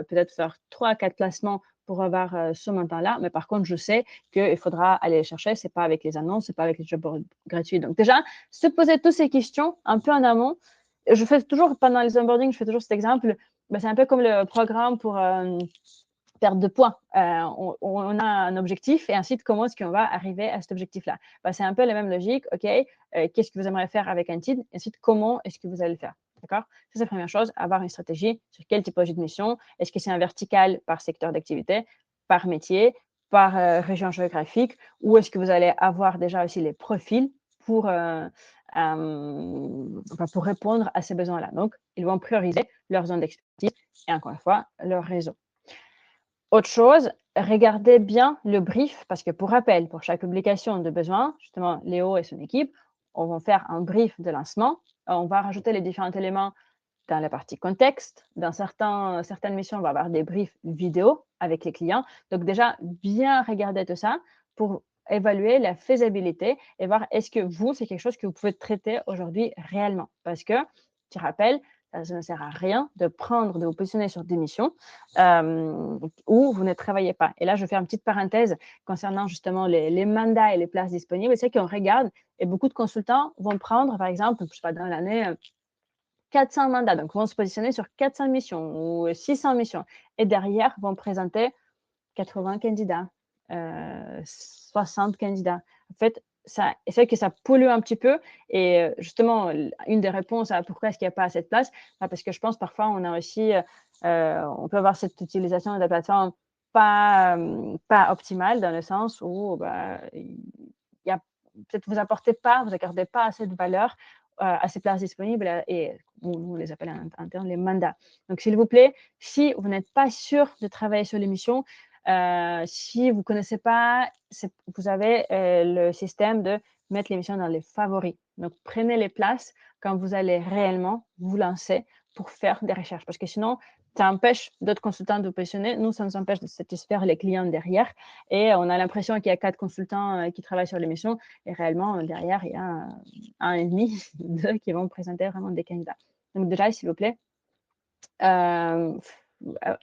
peut-être faire 3 à 4 placements pour avoir ce montant-là. Mais par contre, je sais qu'il faudra aller les chercher. C'est pas avec les annonces, c'est pas avec les jobs gratuits. Donc déjà, se poser toutes ces questions un peu en amont. Je fais toujours, pendant les onboarding, je fais toujours cet exemple. Ben, c'est un peu comme le programme pour perte de poids. On a un objectif et ensuite, comment est-ce qu'on va arriver à cet objectif-là? Ben, c'est un peu la même logique. OK, qu'est-ce que vous aimeriez faire avec un titre? Et ensuite, comment est-ce que vous allez le faire? D'accord? Ça, c'est la première chose, avoir une stratégie sur quelle typologie de mission. Est-ce que c'est un vertical par secteur d'activité, par métier, par région géographique, ou est-ce que vous allez avoir déjà aussi les profils pour, pour répondre à ces besoins-là? Donc, ils vont prioriser leur zone d'expertise et encore une fois, leur réseau. Autre chose, regardez bien le brief parce que pour rappel, pour chaque publication de besoin, justement, Léo et son équipe, on va faire un brief de lancement. On va rajouter les différents éléments dans la partie contexte. Dans certaines missions, on va avoir des briefs vidéo avec les clients. Donc déjà, bien regarder tout ça pour évaluer la faisabilité et voir est-ce que vous, c'est quelque chose que vous pouvez traiter aujourd'hui réellement. Parce que, je rappelle, ça ne sert à rien de vous positionner sur des missions où vous ne travaillez pas. Et là, je fais une petite parenthèse concernant justement les mandats et les places disponibles. C'est qu'on regarde et beaucoup de consultants vont prendre, par exemple, je sais pas, dans l'année, 400 mandats, donc vont se positionner sur 400 missions ou 600 missions et derrière vont présenter 80 candidats, 60 candidats. En fait, c'est vrai que ça pollue un petit peu et justement, une des réponses à pourquoi est-ce qu'il n'y a pas assez de place, bah, parce que je pense parfois on a aussi, on peut avoir cette utilisation de la plateforme pas optimale dans le sens où, bah, il y a peut-être vous accordez pas assez de valeur, à ces places disponibles, et nous on les appelle en interne les mandats. Donc s'il vous plaît, si vous n'êtes pas sûr de travailler sur l'émission, si vous ne connaissez pas, vous avez le système de mettre l'émission dans les favoris. Donc, prenez les places quand vous allez réellement vous lancer pour faire des recherches. Parce que sinon, ça empêche d'autres consultants de vous positionner. Nous, ça nous empêche de satisfaire les clients derrière. Et on a l'impression qu'il y a 4 consultants qui travaillent sur l'émission. Et réellement, derrière, il y a un et demi, deux qui vont présenter vraiment des candidats. Donc, déjà, s'il vous plaît, Hem,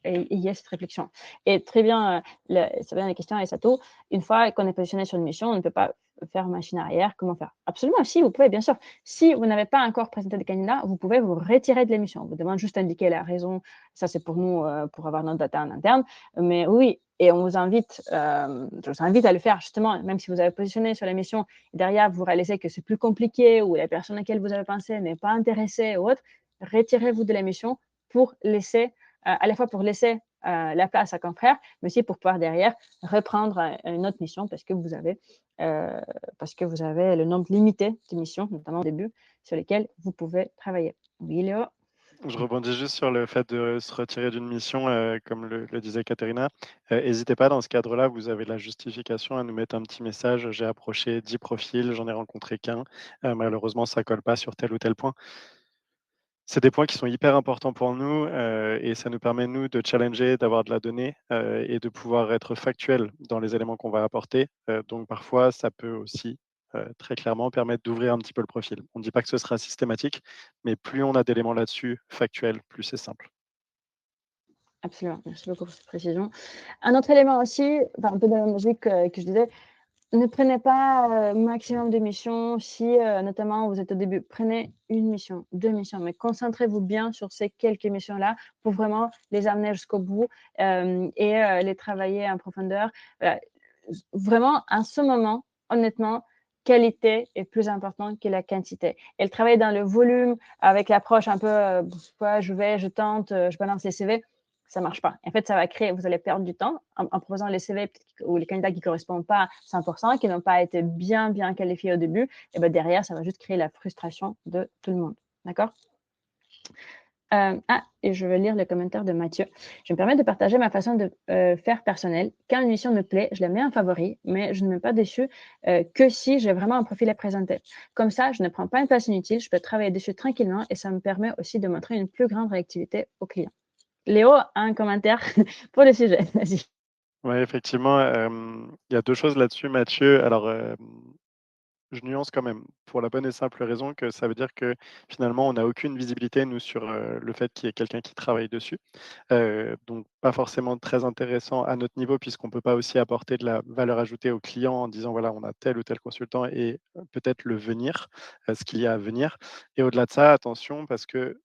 et il y a cette réflexion et très bien, c'est bien la question et Sato, une fois qu'on est positionné sur une mission, on ne peut pas faire machine arrière. Comment faire? Absolument, si, vous pouvez, bien sûr. Si vous n'avez pas encore présenté des candidats, vous pouvez vous retirer de l'émission. On vous demande juste d'indiquer la raison. Ça, c'est pour nous, pour avoir notre data en interne. Mais oui et on vous invite, je vous invite à le faire justement, même si vous avez positionné sur l'émission et derrière vous réalisez que c'est plus compliqué ou la personne à laquelle vous avez pensé n'est pas intéressée ou autre, retirez-vous de l'émission pour laisser, à la fois pour laisser la place à confrère, mais aussi pour pouvoir derrière reprendre une autre mission parce que vous avez le nombre limité de missions, notamment au début, sur lesquelles vous pouvez travailler. Oui, Léo?
Je rebondis juste sur le fait de se retirer d'une mission, comme le disait Katerina. Hésitez pas dans ce cadre-là, vous avez la justification à nous mettre un petit message: «J'ai approché 10 profils, j'en ai rencontré qu'un, malheureusement ça colle pas sur tel ou tel point». C'est des points qui sont hyper importants pour nous, et ça nous permet, nous, de challenger, d'avoir de la donnée, et de pouvoir être factuel dans les éléments qu'on va apporter. Donc parfois, ça peut aussi, très clairement permettre d'ouvrir un petit peu le profil. On ne dit pas que ce sera systématique, mais plus on a d'éléments là-dessus factuels, plus c'est simple.
Absolument, merci beaucoup pour cette précision. Un autre élément aussi, enfin, un peu dans la logique que je disais, ne prenez pas, maximum de missions si, notamment vous êtes au début. Prenez une mission, 2 missions, mais concentrez-vous bien sur ces quelques missions-là pour vraiment les amener jusqu'au bout, et les travailler en profondeur. Voilà, vraiment en ce moment, honnêtement, qualité est plus importante que la quantité et le travail dans le volume avec l'approche un peu, ouais, je tente, je balance les CV, ça marche pas. En fait, ça va créer vous allez perdre du temps en proposant les CV ou les candidats qui ne correspondent pas à 100 qui n'ont pas été bien qualifiés au début et ben derrière, ça va juste créer la frustration de tout le monde. D'accord? Et je vais lire le commentaire de Mathieu. Je me permets de partager ma façon de, faire personnelle. Quand une mission me plaît, je la mets en favori, mais je ne me mets pas dessus, que si j'ai vraiment un profil à présenter. Comme ça, je ne prends pas une place inutile, je peux travailler dessus tranquillement et ça me permet aussi de montrer une plus grande réactivité aux clients. Léo a un commentaire pour le sujet. Vas-y.
Ouais, effectivement, il y a 2 choses là-dessus, Mathieu. Alors, je nuance quand même, pour la bonne et simple raison que ça veut dire que finalement, on n'a aucune visibilité, nous, sur, le fait qu'il y ait quelqu'un qui travaille dessus. Donc pas forcément très intéressant à notre niveau puisqu'on ne peut pas aussi apporter de la valeur ajoutée aux clients en disant: «Voilà, on a tel ou tel consultant et peut-être le venir, ce qu'il y a à venir» et au-delà de ça, attention parce qu'il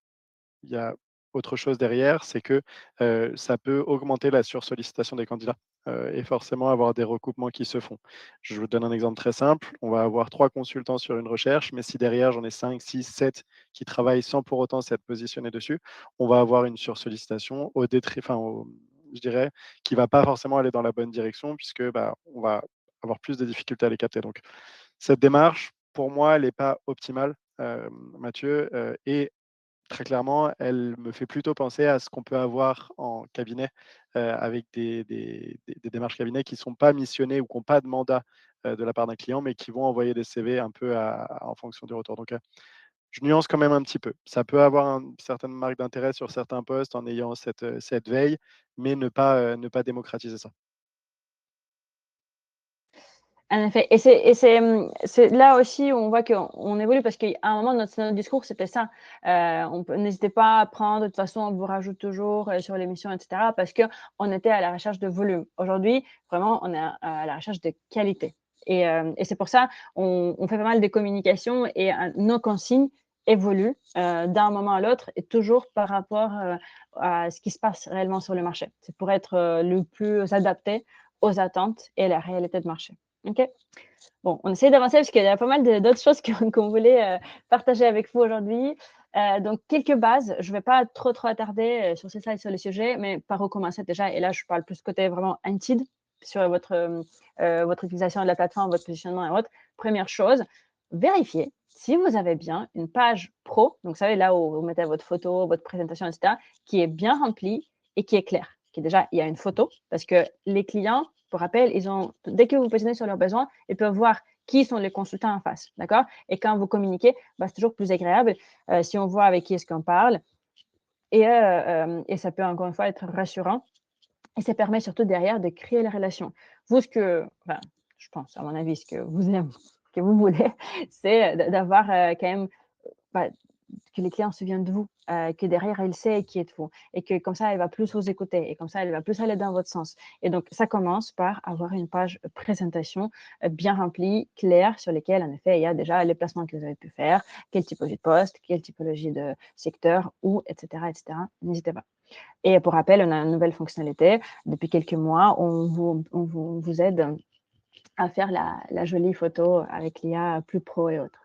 y a autre chose derrière, c'est que, ça peut augmenter la sursollicitation des candidats, et forcément avoir des recoupements qui se font. Je vous donne un exemple très simple, on va avoir 3 consultants sur une recherche, mais si derrière j'en ai 5, 6, 7 qui travaillent sans pour autant s'être positionnés dessus, on va avoir une sursollicitation au détri enfin au je dirais, qui va pas forcément aller dans la bonne direction puisque, bah, on va avoir plus de difficultés à les capter. Donc cette démarche, pour moi, elle est pas optimale, Mathieu, et très clairement, elle me fait plutôt penser à ce qu'on peut avoir en cabinet, avec des démarches cabinet qui ne sont pas missionnées ou qui ont pas de mandat, de la part d'un client, mais qui vont envoyer des CV un peu en fonction du retour. Donc, je nuance quand même un petit peu. Ça peut avoir une certaine marque d'intérêt sur certains postes en ayant cette veille, mais ne pas démocratiser ça.
En effet, c'est là aussi où on voit qu'on évolue parce qu'à un moment, notre discours, c'était ça. N'hésitez pas à prendre, de toute façon, on vous rajoute toujours sur l'émission, etc. Parce qu'on était à la recherche de volume. Aujourd'hui, vraiment, on est à la recherche de qualité. Et c'est pour ça on fait pas mal de communication et nos consignes évoluent d'un moment à l'autre et toujours par rapport à ce qui se passe réellement sur le marché. C'est pour être le plus adapté aux attentes et à la réalité de marché. OK. Bon, on essaie d'avancer parce qu'il y a pas mal d'autres choses qu'on voulait partager avec vous aujourd'hui. Donc, quelques bases. Je ne vais pas trop attarder sur ces slides sur le sujet, mais par où commencer déjà. Et là, je parle plus côté vraiment intide sur votre utilisation de la plateforme, votre positionnement et autres. Première chose, vérifiez si vous avez bien une page pro, donc vous savez, là où vous mettez votre photo, votre présentation, etc., qui est bien remplie et qui est claire. Qui est déjà, il y a une photo, parce que les clients, pour rappel, dès que vous positionnez sur leurs besoins, ils peuvent voir qui sont les consultants en face, d'accord? Et quand vous communiquez, c'est toujours plus agréable si on voit avec qui est-ce qu'on parle. Et ça peut encore une fois être rassurant. Et ça permet surtout derrière de créer la relation. Vous, je pense, à mon avis, ce que vous aimez, ce que vous voulez, c'est d'avoir quand même bah, que les clients se souviennent de vous, que derrière, il sait qui êtes-vous et que comme ça, elle va plus vous écouter et comme ça, elle va plus aller dans votre sens. Et donc, ça commence par avoir une page présentation bien remplie, claire, sur lesquelles, en effet, il y a déjà les placements que vous avez pu faire, quelle typologie de poste, quelle typologie de secteur, ou, etc., etc. N'hésitez pas. Et pour rappel, on a une nouvelle fonctionnalité. Depuis quelques mois, on vous aide à faire la jolie photo avec l'IA plus pro et autres.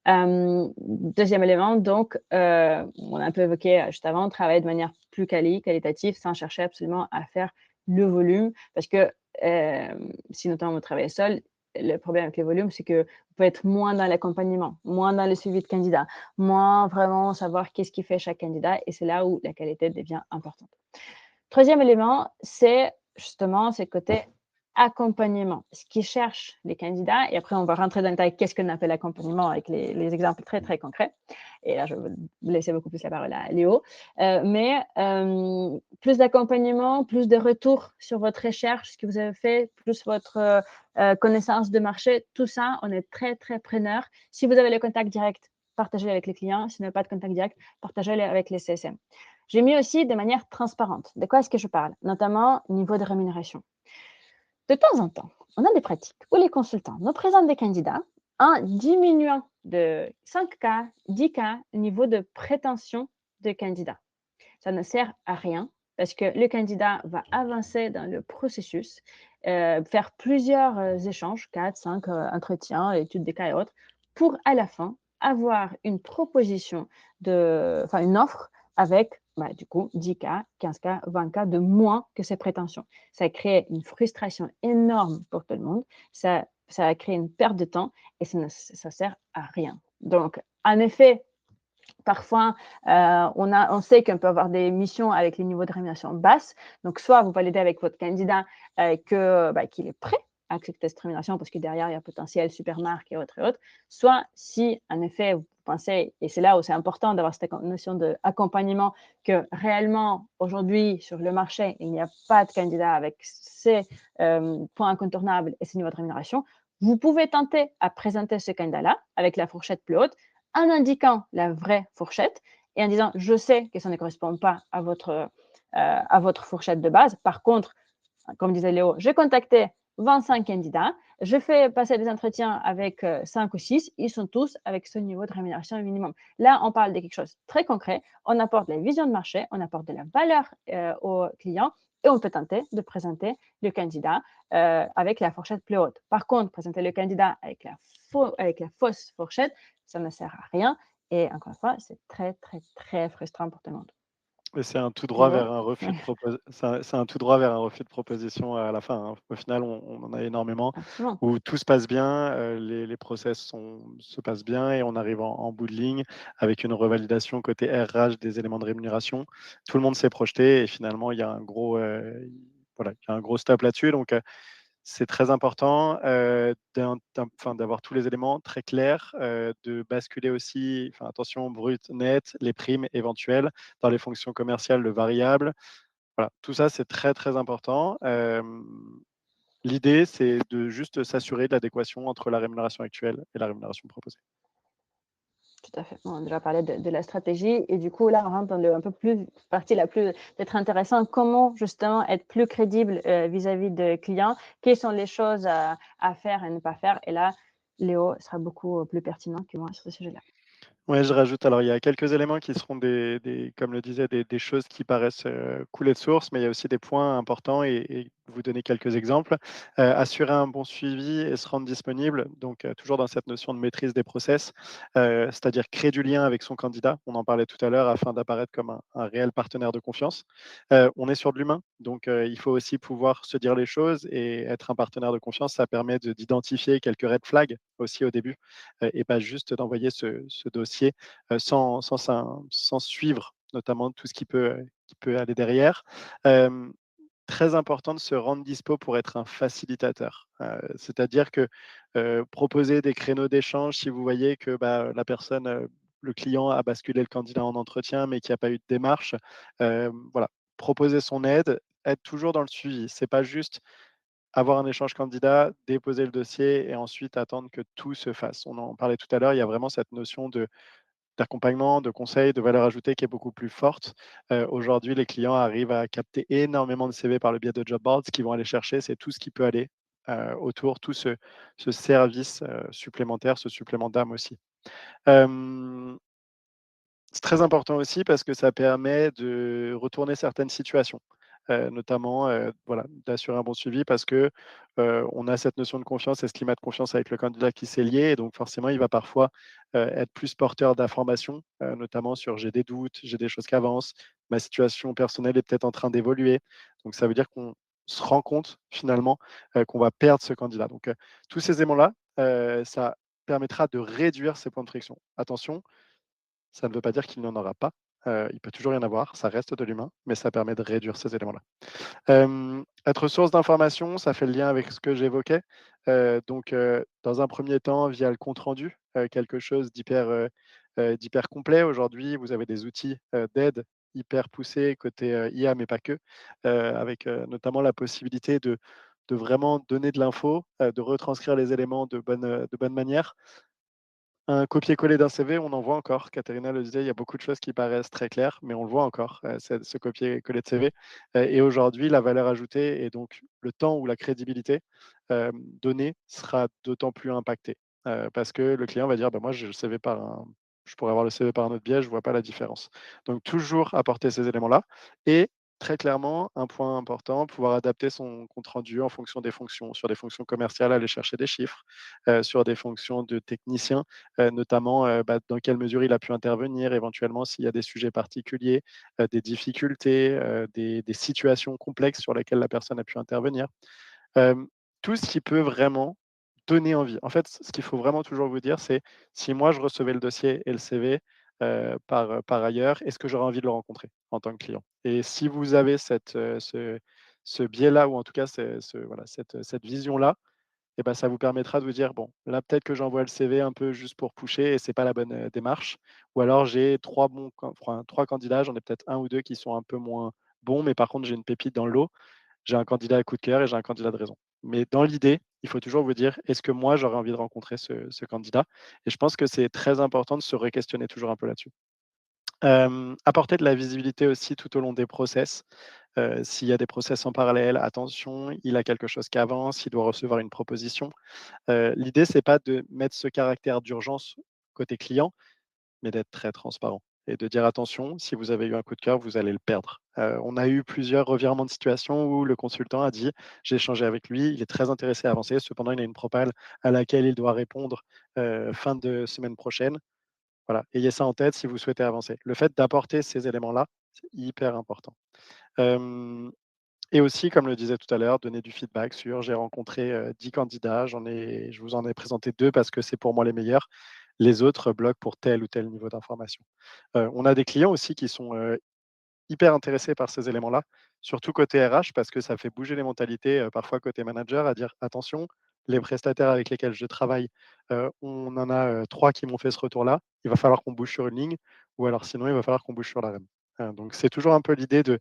Deuxième élément, donc, on a un peu évoqué juste avant, travailler de manière plus qualitative sans chercher absolument à faire le volume. Parce que si notamment vous travaillez seul, le problème avec les volumes, c'est que vous pouvez être moins dans l'accompagnement, moins dans le suivi de candidats, moins vraiment savoir qu'est-ce qui fait chaque candidat. Et c'est là où la qualité devient importante. Troisième élément, c'est justement ce côté accompagnement. Ce qu'ils cherchent les candidats, et après on va rentrer dans le détail qu'est-ce qu'on appelle accompagnement avec les exemples très concrets. Et là, je vais vous laisser beaucoup plus la parole à Léo. Mais plus d'accompagnement, plus de retour sur votre recherche, ce que vous avez fait, plus votre connaissance de marché, tout ça, on est très preneur. Si vous avez le contact direct, partagez-le avec les clients. Si vous n'avez pas de contact direct, partagez-le avec les CSM. J'ai mis aussi de manière transparente. De quoi est-ce que je parle? Notamment niveau de rémunération. De temps en temps, on a des pratiques où les consultants nous présentent des candidats en diminuant de 5K, 10K le niveau de prétention de candidat. Ça ne sert à rien parce que le candidat va avancer dans le processus, faire plusieurs échanges, 4, 5 entretiens, études des cas et autres, pour à la fin avoir une proposition enfin une offre avec du coup 10K, 15K, 20K de moins que ses prétentions. Ça crée une frustration énorme pour tout le monde, ça a créé une perte de temps et ça ne ça sert à rien. Donc, en effet, parfois, on sait qu'on peut avoir des missions avec les niveaux de rémunération basses. Donc, soit vous validez avec votre candidat qu'il est prêt à accepter cette rémunération parce que derrière, il y a potentiel supermarque et autres. Soit si, en effet, vous pensez, et c'est là où c'est important d'avoir cette notion d'accompagnement, que réellement, aujourd'hui, sur le marché, il n'y a pas de candidat avec ces points incontournables et ces niveaux de rémunération, vous pouvez tenter à présenter ce candidat-là avec la fourchette plus haute en indiquant la vraie fourchette et en disant je sais que ça ne correspond pas à votre fourchette de base. Par contre, comme disait Léo, j'ai contacté 25 candidats, je fais passer des entretiens avec 5 ou 6, ils sont tous avec ce niveau de rémunération minimum. Là, on parle de quelque chose de très concret, on apporte la vision de marché, on apporte de la valeur aux clients et on peut tenter de présenter le candidat avec la fourchette plus haute. Par contre, présenter le candidat avec la fausse fourchette, ça ne sert à rien. Et encore une fois, c'est très frustrant pour tout le monde.
Et c'est un tout droit
Léo?
vers un refus de c'est un tout droit vers un refus de proposition à la fin, hein. Au final, on en a énormément
Absolument.
où tout se passe bien, les process se passent bien et on arrive en bout de ligne avec une revalidation côté RH des éléments de rémunération. Tout le monde s'est projeté et finalement, il y a un gros, voilà, il y a un gros stop là-dessus donc C'est très important, d'avoir tous les éléments très clairs, de basculer aussi, enfin attention, brut, net, les primes éventuelles, dans les fonctions commerciales, le variable. Voilà, tout ça, c'est très, très important. L'idée, c'est de juste s'assurer de l'adéquation entre la rémunération actuelle et la rémunération proposée.
Tout à fait. On a déjà parlé de la stratégie et du coup, là, on rentre dans le un peu plus partie la plus peut-être intéressante. Comment justement être plus crédible, vis-à-vis des clients? Quelles sont les choses à faire et ne pas faire? Et là, Léo sera beaucoup, plus pertinent que moi sur ce sujet-là.
Ouais, je rajoute, alors il y a quelques éléments qui seront comme le disait, des choses qui paraissent, couler de source, mais il y a aussi des points importants et vous donner quelques exemples. Assurer un bon suivi et se rendre disponible, donc toujours dans cette notion de maîtrise des process, c'est-à-dire créer du lien avec son candidat. On en parlait tout à l'heure afin d'apparaître comme un réel partenaire de confiance. On est sur de l'humain, donc il faut aussi pouvoir se dire les choses et être un partenaire de confiance. Ça permet d'identifier quelques red flags aussi au début, et pas juste d'envoyer ce dossier sans suivre notamment tout ce qui peut aller derrière. Hem, Très important de se rendre dispo pour être un facilitateur. C'est-à-dire que, proposer des créneaux d'échange si vous voyez que, bah, le client a basculé le candidat en entretien, mais qu'il n'y a pas eu de démarche. Voilà, proposer son aide, être toujours dans le suivi. C'est pas juste avoir un échange candidat, déposer le dossier et ensuite attendre que tout se fasse. On en parlait tout à l'heure, il y a vraiment cette notion d'accompagnement, de conseil, de valeur ajoutée qui est beaucoup plus forte. Aujourd'hui, les clients arrivent à capter énormément de CV par le biais de job boards. Ce qu'ils vont aller chercher, c'est tout ce qui peut aller, autour, tout ce service, supplémentaire, ce supplément d'âme aussi. Hem C'est très important aussi parce que ça permet de retourner certaines situations, notamment, voilà, d'assurer un bon suivi parce que, on a cette notion de confiance et ce climat de confiance avec le candidat qui s'est lié et donc forcément, il va parfois, être plus porteur d'informations, notamment sur: «J'ai des doutes, j'ai des choses qui avancent, ma situation personnelle est peut-être en train d'évoluer». Donc ça veut dire qu'on se rend compte finalement, qu'on va perdre ce candidat. Donc, tous ces éléments-là, ça permettra de réduire ces points de friction. Attention, ça ne veut pas dire qu'il n'y en aura pas. Il peut toujours y en avoir, ça reste de l'humain, mais ça permet de réduire ces éléments-là. Être source d'information, ça fait le lien avec ce que j'évoquais. Dans un premier temps, via le compte rendu, quelque chose d'hyper complet. Aujourd'hui, vous avez des outils, d'aide hyper poussés côté, IA, mais pas que, avec, notamment la possibilité de vraiment donner de l'info, de retranscrire les éléments de bonne manière. Un copier-coller d'un CV, on en voit encore. Caterina le disait, il y a beaucoup de choses qui paraissent très claires, mais on le voit encore, ce copier-coller de CV. Et aujourd'hui, la valeur ajoutée et donc le temps ou la crédibilité, donnée sera d'autant plus impactée, parce que le client va dire: «Bah, moi, j'ai le CV par un je pourrais avoir le CV par un autre biais, je ne vois pas la différence». Donc toujours apporter ces éléments-là et très clairement, un point important, pouvoir adapter son compte rendu en fonction des fonctions. Sur des fonctions commerciales, aller chercher des chiffres, sur des fonctions de technicien, notamment, bah, dans quelle mesure il a pu intervenir, éventuellement s'il y a des sujets particuliers, des difficultés, des situations complexes sur lesquelles la personne a pu intervenir. Hem, Tout ce qui peut vraiment donner envie. En fait, ce qu'il faut vraiment toujours vous dire, c'est: si moi je recevais le dossier et le CV, par ailleurs, est-ce que j'aurais envie de le rencontrer en tant que client? Et si vous avez ce biais-là ou en tout cas voilà, cette vision-là, et ben ça vous permettra de vous dire: «Bon, là, peut-être que j'envoie le CV un peu juste pour pusher et c'est pas la bonne, démarche». Ou alors j'ai 3 bons can enfin 3 candidats, j'en ai peut-être un ou 2 qui sont un peu moins bons, mais par contre j'ai une pépite dans le lot. J'ai un candidat à coup de cœur et j'ai un candidat de raison. Mais dans l'idée, il faut toujours vous dire: «Est-ce que moi j'aurais envie de rencontrer ce candidat?» Et je pense que c'est très important de se re-questionner toujours un peu là-dessus. Apporter de la visibilité aussi tout au long des process. S'il y a des process en parallèle, attention, il a quelque chose qui avance, il doit recevoir une proposition. L'idée, c'est pas de mettre ce caractère d'urgence côté client, mais d'être très transparent et de dire: «Attention, si vous avez eu un coup de cœur, vous allez le perdre». On a eu plusieurs revirements de situation où le consultant a dit: «J'ai échangé avec lui, il est très intéressé à avancer, cependant il a une propale à laquelle il doit répondre, fin de semaine prochaine». Voilà, ayez ça en tête si vous souhaitez avancer. Le fait d'apporter ces éléments-là, c'est hyper important. Hem Et aussi, comme le disais tout à l'heure, donner du feedback sur: «J'ai rencontré, 10 candidats, je vous en ai présenté 2 parce que c'est pour moi les meilleurs. Les autres bloquent pour tel ou tel niveau d'information». On a des clients aussi qui sont, hyper intéressés par ces éléments-là, surtout côté RH, parce que ça fait bouger les mentalités, parfois côté manager, à dire: «Attention, les prestataires avec lesquels je travaille, on en a, 3 qui m'ont fait ce retour-là, il va falloir qu'on bouge sur une ligne ou alors sinon il va falloir qu'on bouge sur la REM». Donc c'est toujours un peu l'idée de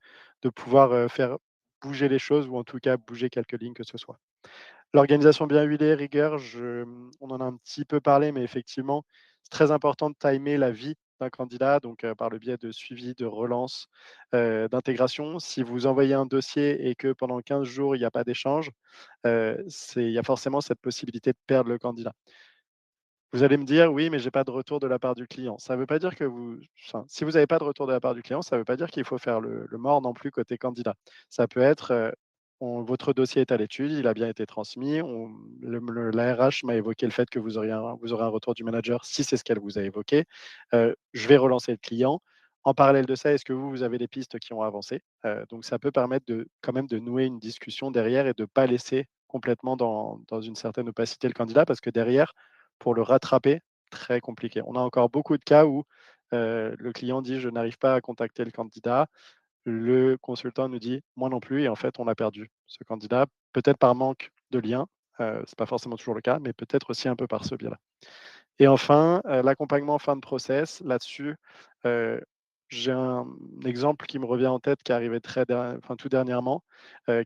pouvoir, faire bouger les choses ou en tout cas bouger quelques lignes que ce soit. L'organisation bien huilée, rigueur, on en a un petit peu parlé, mais effectivement, c'est très important de timer la vie d'un candidat, donc par le biais de suivi, de relance, d'intégration. Si vous envoyez un dossier et que pendant 15 jours, il n'y a pas d'échange, il y a forcément cette possibilité de perdre le candidat. Vous allez me dire: «Oui, mais j'ai pas de retour de la part du client». Ça veut pas dire que vous enfin, si vous n'avez pas de retour de la part du client, ça veut pas dire qu'il faut faire le mort non plus côté candidat. Ça peut être, on votre dossier est à l'étude, il a bien été transmis, on le la RH m'a évoqué le fait que vous aurez un retour du manager si c'est ce qu'elle vous a évoqué. Je vais relancer le client. En parallèle de ça, est-ce que vous avez des pistes qui ont avancé? Donc ça peut permettre de quand même de nouer une discussion derrière et de pas laisser complètement dans une certaine opacité le candidat parce que derrière, pour le rattraper, très compliqué. On a encore beaucoup de cas où, le client dit: «Je n'arrive pas à contacter le candidat». Le consultant nous dit: «Moi non plus» et en fait, on a perdu ce candidat, peut-être par manque de lien, c'est pas forcément toujours le cas, mais peut-être aussi un peu par ce biais-là. Et enfin, l'accompagnement en fin de process, là-dessus, heu, j'ai un exemple qui me revient en tête qui est arrivé tout dernièrement.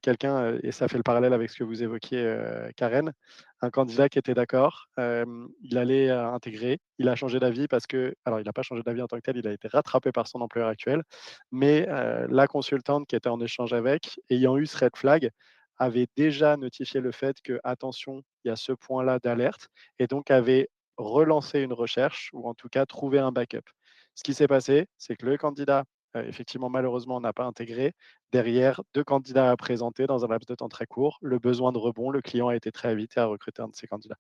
Quelqu'un, et ça fait le parallèle avec ce que vous évoquiez, Karen, un candidat qui était d'accord, il allait, intégrer. Il a changé d'avis parce que alors il n'a pas changé d'avis en tant que tel, il a été rattrapé par son employeur actuel, mais la consultante qui était en échange avec, ayant eu ce red flag, avait déjà notifié le fait que: «Attention, il y a ce point-là d'alerte» et donc avait relancer une recherche ou en tout cas trouver un backup. Ce qui s'est passé, c'est que le candidat, effectivement, malheureusement, n'a pas intégré. Derrière, 2 candidats à présenter dans un laps de temps très court. Le besoin de rebond, le client a été très vite et a recruté un de ses candidats.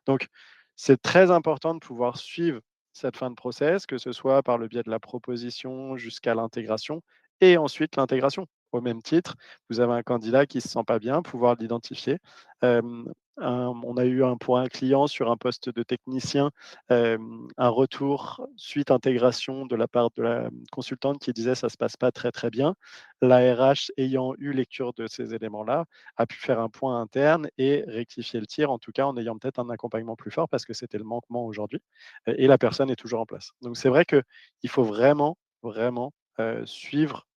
Donc, c'est très important de pouvoir suivre cette fin de process, que ce soit par le biais de la proposition jusqu'à l'intégration et ensuite l'intégration. Au même titre, vous avez un candidat qui ne se sent pas bien, pouvoir l'identifier. On a eu pour un client sur un poste de technicien, un retour suite intégration de la part de la consultante qui disait ça ne se passe pas très très bien. La RH ayant eu lecture de ces éléments-là, a pu faire un point interne et rectifier le tir, en tout cas en ayant peut-être un accompagnement plus fort parce que c'était le manquement aujourd'hui, et la personne est toujours en place. Donc c'est vrai qu'il faut vraiment, vraiment, suivre,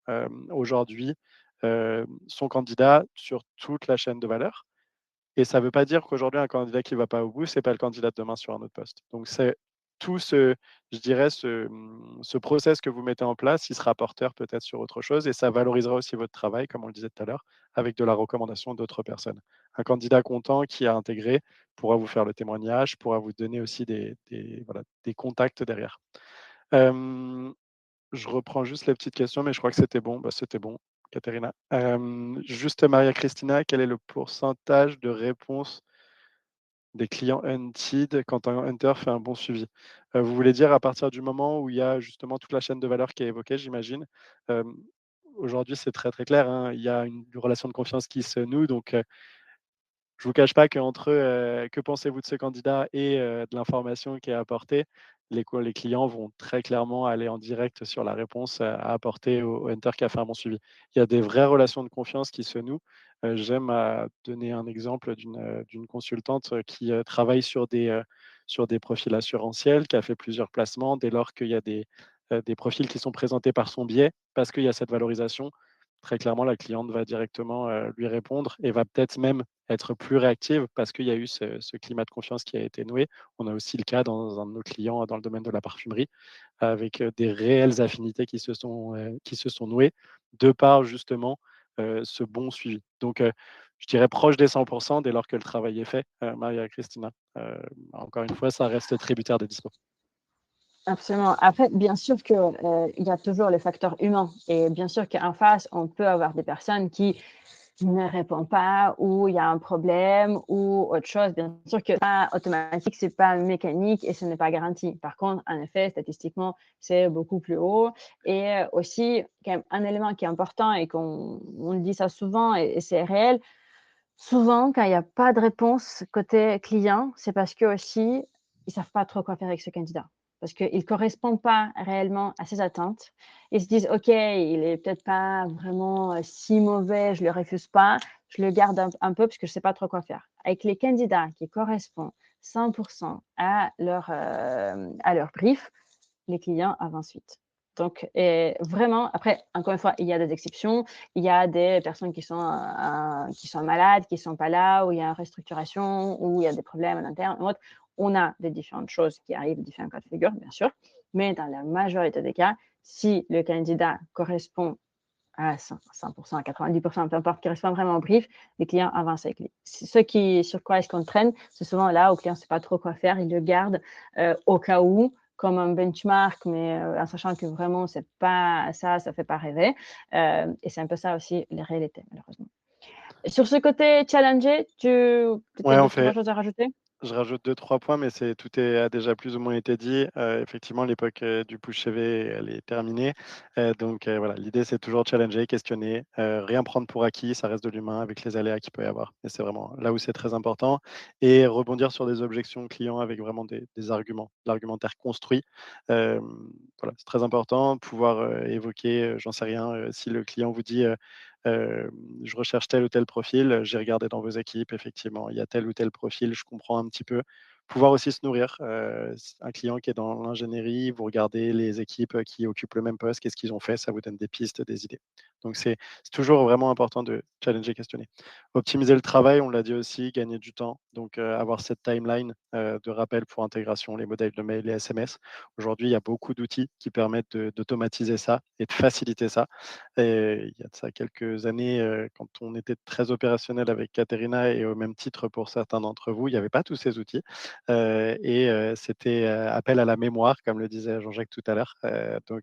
aujourd'hui, son candidat sur toute la chaîne de valeur et ça ne veut pas dire qu'aujourd'hui un candidat qui ne va pas au bout, c'est pas le candidat de demain sur un autre poste. Donc c'est tout ce je dirais ce process que vous mettez en place, il sera porteur peut-être sur autre chose et ça valorisera aussi votre travail, comme on le disait tout à l'heure, avec de la recommandation d'autres personnes. Un candidat content qui a intégré pourra vous faire le témoignage, pourra vous donner aussi des contacts derrière. Hem, je reprends juste les petites questions, mais je crois que c'était bon. Bah, c'était bon, Caterina. Juste Maria Cristina, quel est le pourcentage de réponse des clients hunted quand un hunter fait un bon suivi? Vous voulez dire à partir du moment où il y a justement toute la chaîne de valeur qui est évoquée, j'imagine? Hem, aujourd'hui, c'est très, très clair, hein, il y a une relation de confiance qui se noue donc je vous cache pas qu'entre, que pensez-vous de ce candidat et de l'information qui est apportée, les clients vont très clairement aller en direct sur la réponse, à apporter au hunter qui a fait un bon suivi. Il y a des vraies relations de confiance qui se nouent. J'aime à donner un exemple d'une consultante, qui, travaille sur des profils assurantiels, qui a fait plusieurs placements. Dès lors qu'il y a des profils qui sont présentés par son biais, parce qu'il y a cette valorisation, très clairement la cliente va directement, lui répondre et va peut-être même être plus réactive parce qu'il y a eu ce climat de confiance qui a été noué. On a aussi le cas dans un de nos clients dans le domaine de la parfumerie avec, des réelles affinités qui se sont nouées de par justement, ce bon suivi. Donc, je dirais proche des 100 dès lors que le travail est fait, Maria Cristina. Encore une fois, ça reste tributaire des dispos.
Absolument. Après, bien sûr que, il y a toujours le facteur humain et bien sûr qu'en face, on peut avoir des personnes qui ne répondent pas ou il y a un problème ou autre chose. Bien sûr que pas automatique, c'est pas mécanique et ce n'est pas garanti. Par contre, en effet, statistiquement, c'est beaucoup plus haut et aussi, quand même, un élément qui est important et on le dit ça souvent et c'est réel, souvent, quand il y a pas de réponse côté client, c'est parce qu'aussi, ils savent pas trop quoi faire avec ce candidat. parce qu'il ne correspond pas réellement à ses attentes. Ils se disent, OK, il est peut-être pas vraiment si mauvais, je ne le refuse pas, je le garde un peu parce que je ne sais pas trop quoi faire. Avec les candidats qui correspondent 100% à leur brief, les clients avancent vite. Donc, et vraiment, après, encore une fois, il y a des exceptions. Il y a des personnes qui sont malades, qui ne sont pas là, où il y a une restructuration, où il y a des problèmes en interne. Ou autre. On a des différentes choses qui arrivent, différents cas de figure, bien sûr. Mais dans la majorité des cas, si le candidat correspond à 100%, à 90%, peu importe, qui correspond vraiment au brief, les clients avancent avec lui. Sur quoi est-ce qu'on traîne, c'est souvent là où le client ne sait pas trop quoi faire, il le garde au cas où, comme un benchmark, mais en sachant que vraiment, c'est pas ça, ça fait pas rêver. Et c'est un peu ça aussi, les réalités, malheureusement. Et sur ce côté challenger, tu
Ouais,
peut-être d'autres choses à rajouter?
je rajoute deux trois points, mais a déjà plus ou moins été dit. Effectivement, l'époque, du push CV, elle est terminée. Voilà, l'idée, c'est toujours challenger, questionner, rien prendre pour acquis, ça reste de l'humain avec les aléas qu'il peut y avoir et c'est vraiment là où c'est très important et rebondir sur des objections clients avec vraiment des arguments, de l'argumentaire construit. Voilà, c'est très important, pouvoir, évoquer, j'en sais rien, si le client vous dit, je recherche tel ou tel profil, j'ai regardé dans vos équipes, effectivement, il y a tel ou tel profil, je comprends un petit peu. Pouvoir aussi se nourrir, un client qui est dans l'ingénierie, vous regardez les équipes qui occupent le même poste, qu'est-ce qu'ils ont fait, ça vous donne des pistes, des idées. Donc c'est toujours vraiment important de challenger, questionner. Optimiser le travail, on l'a dit aussi, gagner du temps, donc avoir cette timeline, de rappel pour intégration, les modèles de mail, les SMS. Aujourd'hui, il y a beaucoup d'outils qui permettent d'automatiser ça et de faciliter ça. Et il y a de ça quelques années, quand on était très opérationnel avec Caterina et au même titre pour certains d'entre vous, il n'y avait pas tous ces outils. C'était, appel à la mémoire, comme le disait Jean-Jacques tout à l'heure.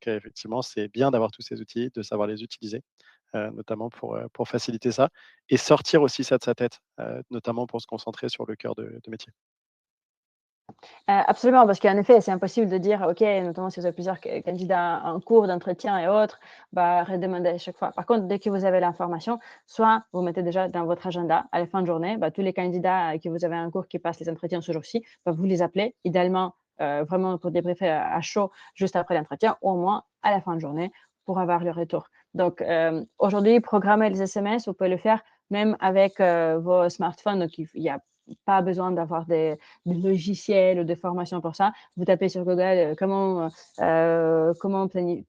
Effectivement, c'est bien d'avoir tous ces outils, de savoir les utiliser, notamment pour faciliter ça et sortir aussi ça de sa tête, notamment pour se concentrer sur le cœur de métier.
Absolument, parce qu'en effet, c'est impossible de dire: «OK», notamment si vous avez plusieurs candidats en cours d'entretien et autres, bah, redemander à chaque fois. Par contre, dès que vous avez l'information, soit vous mettez déjà dans votre agenda à la fin de journée, bah, tous les candidats que vous avez en cours qui passent les entretiens ce jour-ci, bah, vous les appelez, idéalement, vraiment pour débriefer à chaud juste après l'entretien ou au moins à la fin de journée pour avoir le retour. Donc, aujourd'hui, programmer les SMS, vous pouvez le faire même avec, vos smartphones. Donc il y a pas besoin d'avoir des logiciels ou des formations pour ça. Vous tapez sur Google comment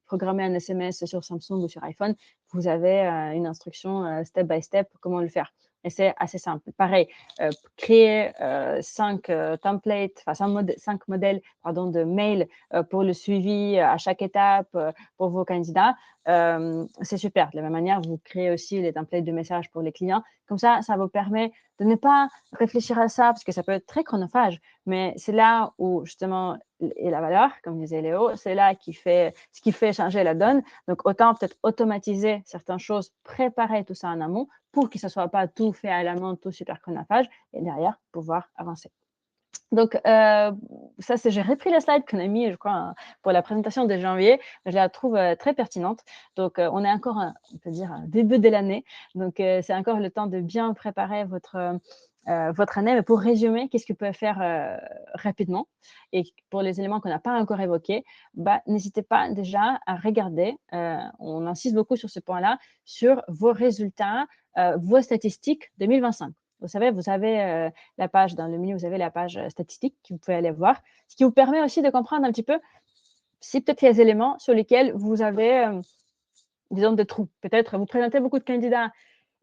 programmer un SMS sur Samsung ou sur iPhone. Vous avez une instruction step by step comment le faire. Et c'est assez simple. Pareil, créer cinq templates, enfin cinq modèles pardon, de mails pour le suivi à chaque étape pour vos candidats. C'est super. De la même manière, vous créez aussi les templates de messages pour les clients. Comme ça vous permet de ne pas réfléchir à ça parce que ça peut être très chronophage, mais c'est là où justement est la valeur, comme disait Léo, c'est là ce qui fait changer la donne. Donc autant peut-être automatiser certaines choses, préparer tout ça en amont pour que ça ne soit pas tout fait à la main, tout super chronophage, et derrière pouvoir avancer. Donc, ça, j'ai repris la slide qu'on a mis, je crois, pour la présentation de janvier. Je la trouve très pertinente. Donc, on est encore, on peut dire, début de l'année. Donc, c'est encore le temps de bien préparer votre année. Mais pour résumer, qu'est-ce que vous pouvez faire rapidement et pour les éléments qu'on n'a pas encore évoqués, bah, n'hésitez pas déjà à regarder, on insiste beaucoup sur ce point-là, sur vos résultats, vos statistiques 2025. Vous savez, vous avez la page dans le milieu, vous avez la page statistique que vous pouvez aller voir, ce qui vous permet aussi de comprendre un petit peu si peut-être il y a des éléments sur lesquels vous avez, disons, des trous. Peut-être vous présentez beaucoup de candidats,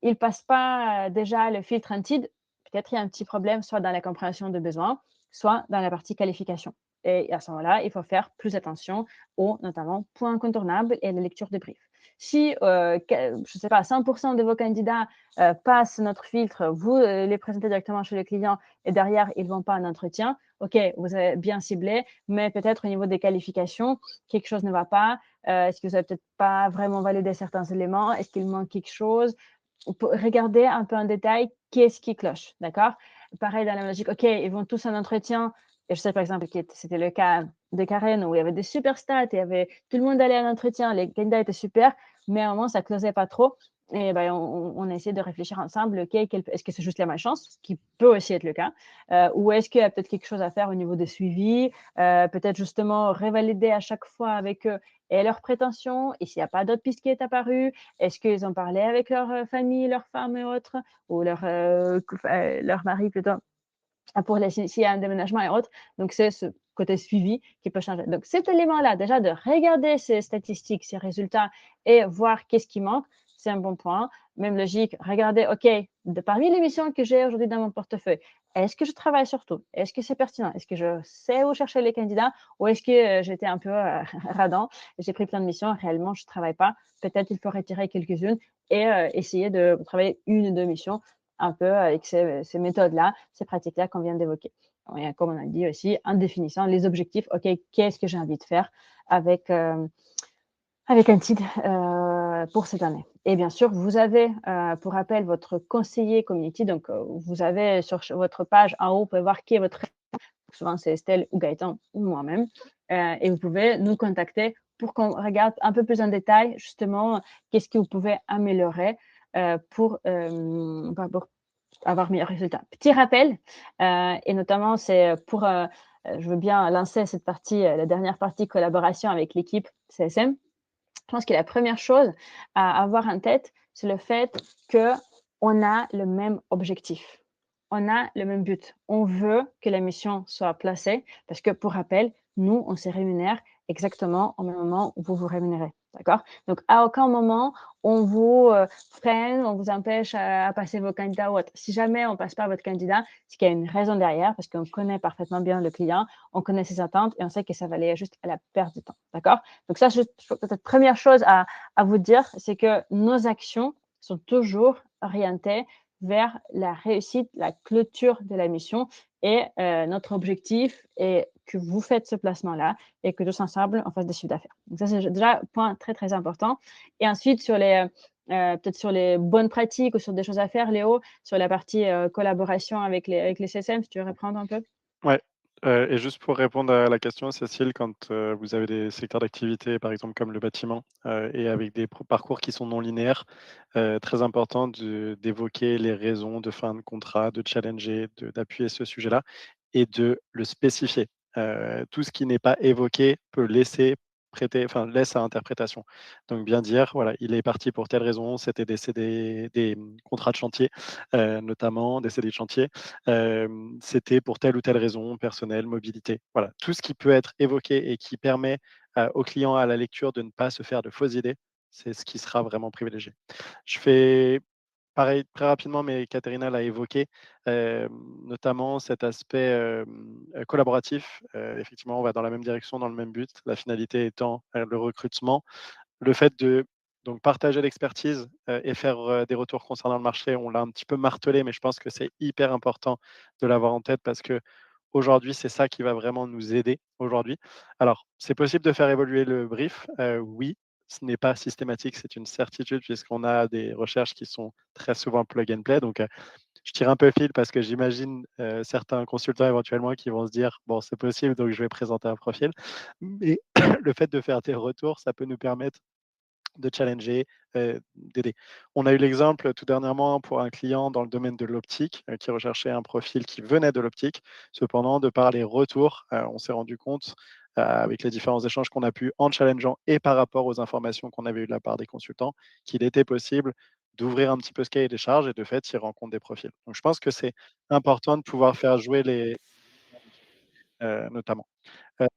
ils ne passent pas déjà le filtre Antid. Peut-être il y a un petit problème, soit dans la compréhension de besoins, soit dans la partie qualification. Et à ce moment-là, il faut faire plus attention aux, notamment, points incontournables et la lecture de brief. Si, je ne sais pas, 100% de vos candidats passent notre filtre, vous les présentez directement chez le client et derrière, ils ne vont pas en entretien, OK, vous avez bien ciblé, mais peut-être au niveau des qualifications, quelque chose ne va pas. Est-ce que vous n'avez peut-être pas vraiment validé certains éléments? Est-ce qu'il manque quelque chose? Regarder un peu en détail qu'est-ce qui cloche, d'accord? Pareil dans la logique, OK, ils vont tous en entretien. Et je sais par exemple que c'était le cas de Karen où il y avait des super stats, tout le monde allait à l'entretien, les candidats étaient super, mais à un moment, ça ne closait pas trop. Et ben, on essaie de réfléchir ensemble, OK, est-ce que c'est juste la malchance? Ce qui peut aussi être le cas, ou est-ce qu'il y a peut-être quelque chose à faire au niveau des suivis? Peut-être justement revalider à chaque fois avec eux et leurs prétentions et s'il y a pas d'autres pistes qui est apparue. Est-ce qu'ils ont parlé avec leur, famille, leur femme et autres ou leur mari plutôt? Pour les s'il y a un déménagement et autres. Donc, c'est ce côté suivi qui peut changer. Donc, cet élément-là, déjà de regarder ces statistiques, ces résultats et voir qu'est-ce qui manque, c'est un bon point. Même logique, regarder, OK, parmi les missions que j'ai aujourd'hui dans mon portefeuille, est-ce que je travaille sur tout? Est-ce que c'est pertinent? Est-ce que je sais où chercher les candidats? Ou est-ce que j'étais un peu radin, j'ai pris plein de missions, réellement, je ne travaille pas. Peut-être il faut retirer quelques-unes et essayer de travailler une ou deux missions un peu avec ces méthodes-là, ces pratiques-là qu'on vient d'évoquer. Et comme on a dit aussi, en définissant les objectifs, OK, qu'est-ce que j'ai envie de faire avec, avec un titre pour cette année. Et bien sûr, vous avez, pour rappel, votre conseiller community. Donc, vous avez sur votre page en haut, vous pouvez voir qui est votre. Souvent, c'est Estelle ou Gaëtan ou moi-même. Et vous pouvez nous contacter pour qu'on regarde un peu plus en détail, justement, qu'est-ce que vous pouvez améliorer pour avoir meilleur résultat. Petit rappel, et notamment, c'est pour, je veux bien lancer cette partie, la dernière partie collaboration avec l'équipe CSM. Je pense que la première chose à avoir en tête, c'est le fait qu'on a le même objectif. On a le même but. On veut que la mission soit placée parce que, pour rappel, nous, on se rémunère exactement au même moment où vous vous rémunérez. D'accord? Donc, à aucun moment, on vous freine, on vous empêche à passer vos candidats ou autre. Si jamais on ne passe pas votre candidat, c'est qu'il y a une raison derrière parce qu'on connaît parfaitement bien le client, on connaît ses attentes et on sait que ça va aller juste à la perte de temps. D'accord? Donc ça, peut-être première chose à vous dire, c'est que nos actions sont toujours orientées vers la réussite, la clôture de la mission et notre objectif est que vous faites ce placement-là et que tous ensemble, on fasse des chiffres d'affaires. Donc ça, c'est déjà un point très, très important. Et ensuite, peut-être sur les bonnes pratiques ou sur des choses à faire, Léo, sur la partie collaboration avec les CSM, si tu veux reprendre un peu.
Ouais, et juste pour répondre à la question, Cécile, quand, vous avez des secteurs d'activité, par exemple comme le bâtiment, et avec des parcours qui sont non linéaires, très important d'évoquer les raisons de fin de contrat, de challenger, d'appuyer ce sujet-là et de le spécifier. Tout ce qui n'est pas évoqué peut laisser prêter enfin, laisse à interprétation. Donc bien dire: «Voilà, il est parti pour telle raison, c'était des contrats de chantier, notamment des CDI de chantier. C'était pour telle ou telle raison, personnelle, mobilité. Voilà, tout ce qui peut être évoqué et qui permet, au client à la lecture de ne pas se faire de fausses idées, c'est ce qui sera vraiment privilégié. Je fais pareil très rapidement, mais Katerina l'a évoqué, notamment cet aspect, collaboratif. Effectivement, on va dans la même direction, dans le même but, la finalité étant, le recrutement. Le fait de donc partager l'expertise, et faire, des retours concernant le marché, on l'a un petit peu martelé, mais je pense que c'est hyper important de l'avoir en tête parce qu'aujourd'hui, c'est ça qui va vraiment nous aider aujourd'hui. Alors, c'est possible de faire évoluer le brief, oui, ce n'est pas systématique, c'est une certitude puisqu'on a des recherches qui sont très souvent plug and play donc je tire un peu le fil parce que j'imagine, certains consultants éventuellement qui vont se dire: «Bon, c'est possible, donc je vais présenter un profil». Mais le fait de faire des retours, ça peut nous permettre de challenger, d'aider. On a eu l'exemple tout dernièrement pour un client dans le domaine de l'optique, qui recherchait un profil qui venait de l'optique. Cependant, de par les retours, on s'est rendu compte, avec les différents échanges qu'on a pu en challengeant et par rapport aux informations qu'on avait eues de la part des consultants, qu'il était possible d'ouvrir un petit peu ce cahier des charges et de fait, il rencontre des profils. Donc je pense que c'est important de pouvoir faire jouer les notamment. Heu,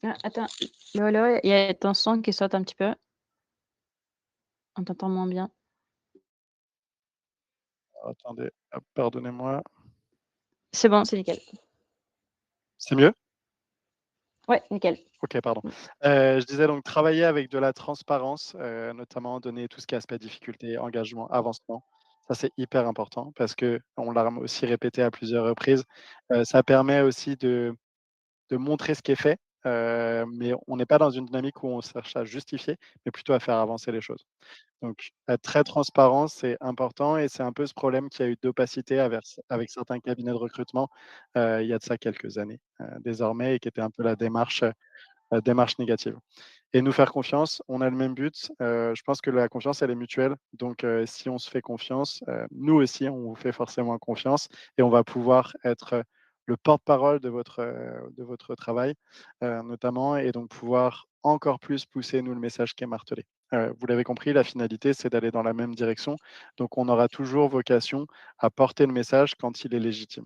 Ah, attends, Léo, Léo, il y a ton son qui saute un petit peu. On t'entend moins bien.
attendez, hop, pardonnez-moi.
C'est bon, c'est nickel.
C'est mieux?
Ouais, nickel.
OK, pardon. Je disais donc travailler avec de la transparence, notamment donner tout ce qui est aspect difficulté, engagement, avancement. Ça, c'est hyper important parce qu'on l'a aussi répété à plusieurs reprises. Ça permet aussi de montrer ce qui est fait, mais on n'est pas dans une dynamique où on cherche à justifier, mais plutôt à faire avancer les choses. Donc être très transparent, c'est important et c'est un peu ce problème qu'il y a eu d'opacité avec certains cabinets de recrutement, il y a de ça quelques années, désormais et qui était un peu la démarche, démarche négative. Et nous faire confiance, on a le même but. Je pense que la confiance, elle est mutuelle. Donc, si on se fait confiance, nous aussi, on vous fait forcément confiance et on va pouvoir être le porte-parole de votre travail, notamment, et donc pouvoir encore plus pousser, nous, le message qui est martelé. Vous l'avez compris, la finalité, c'est d'aller dans la même direction. Donc, on aura toujours vocation à porter le message quand il est légitime.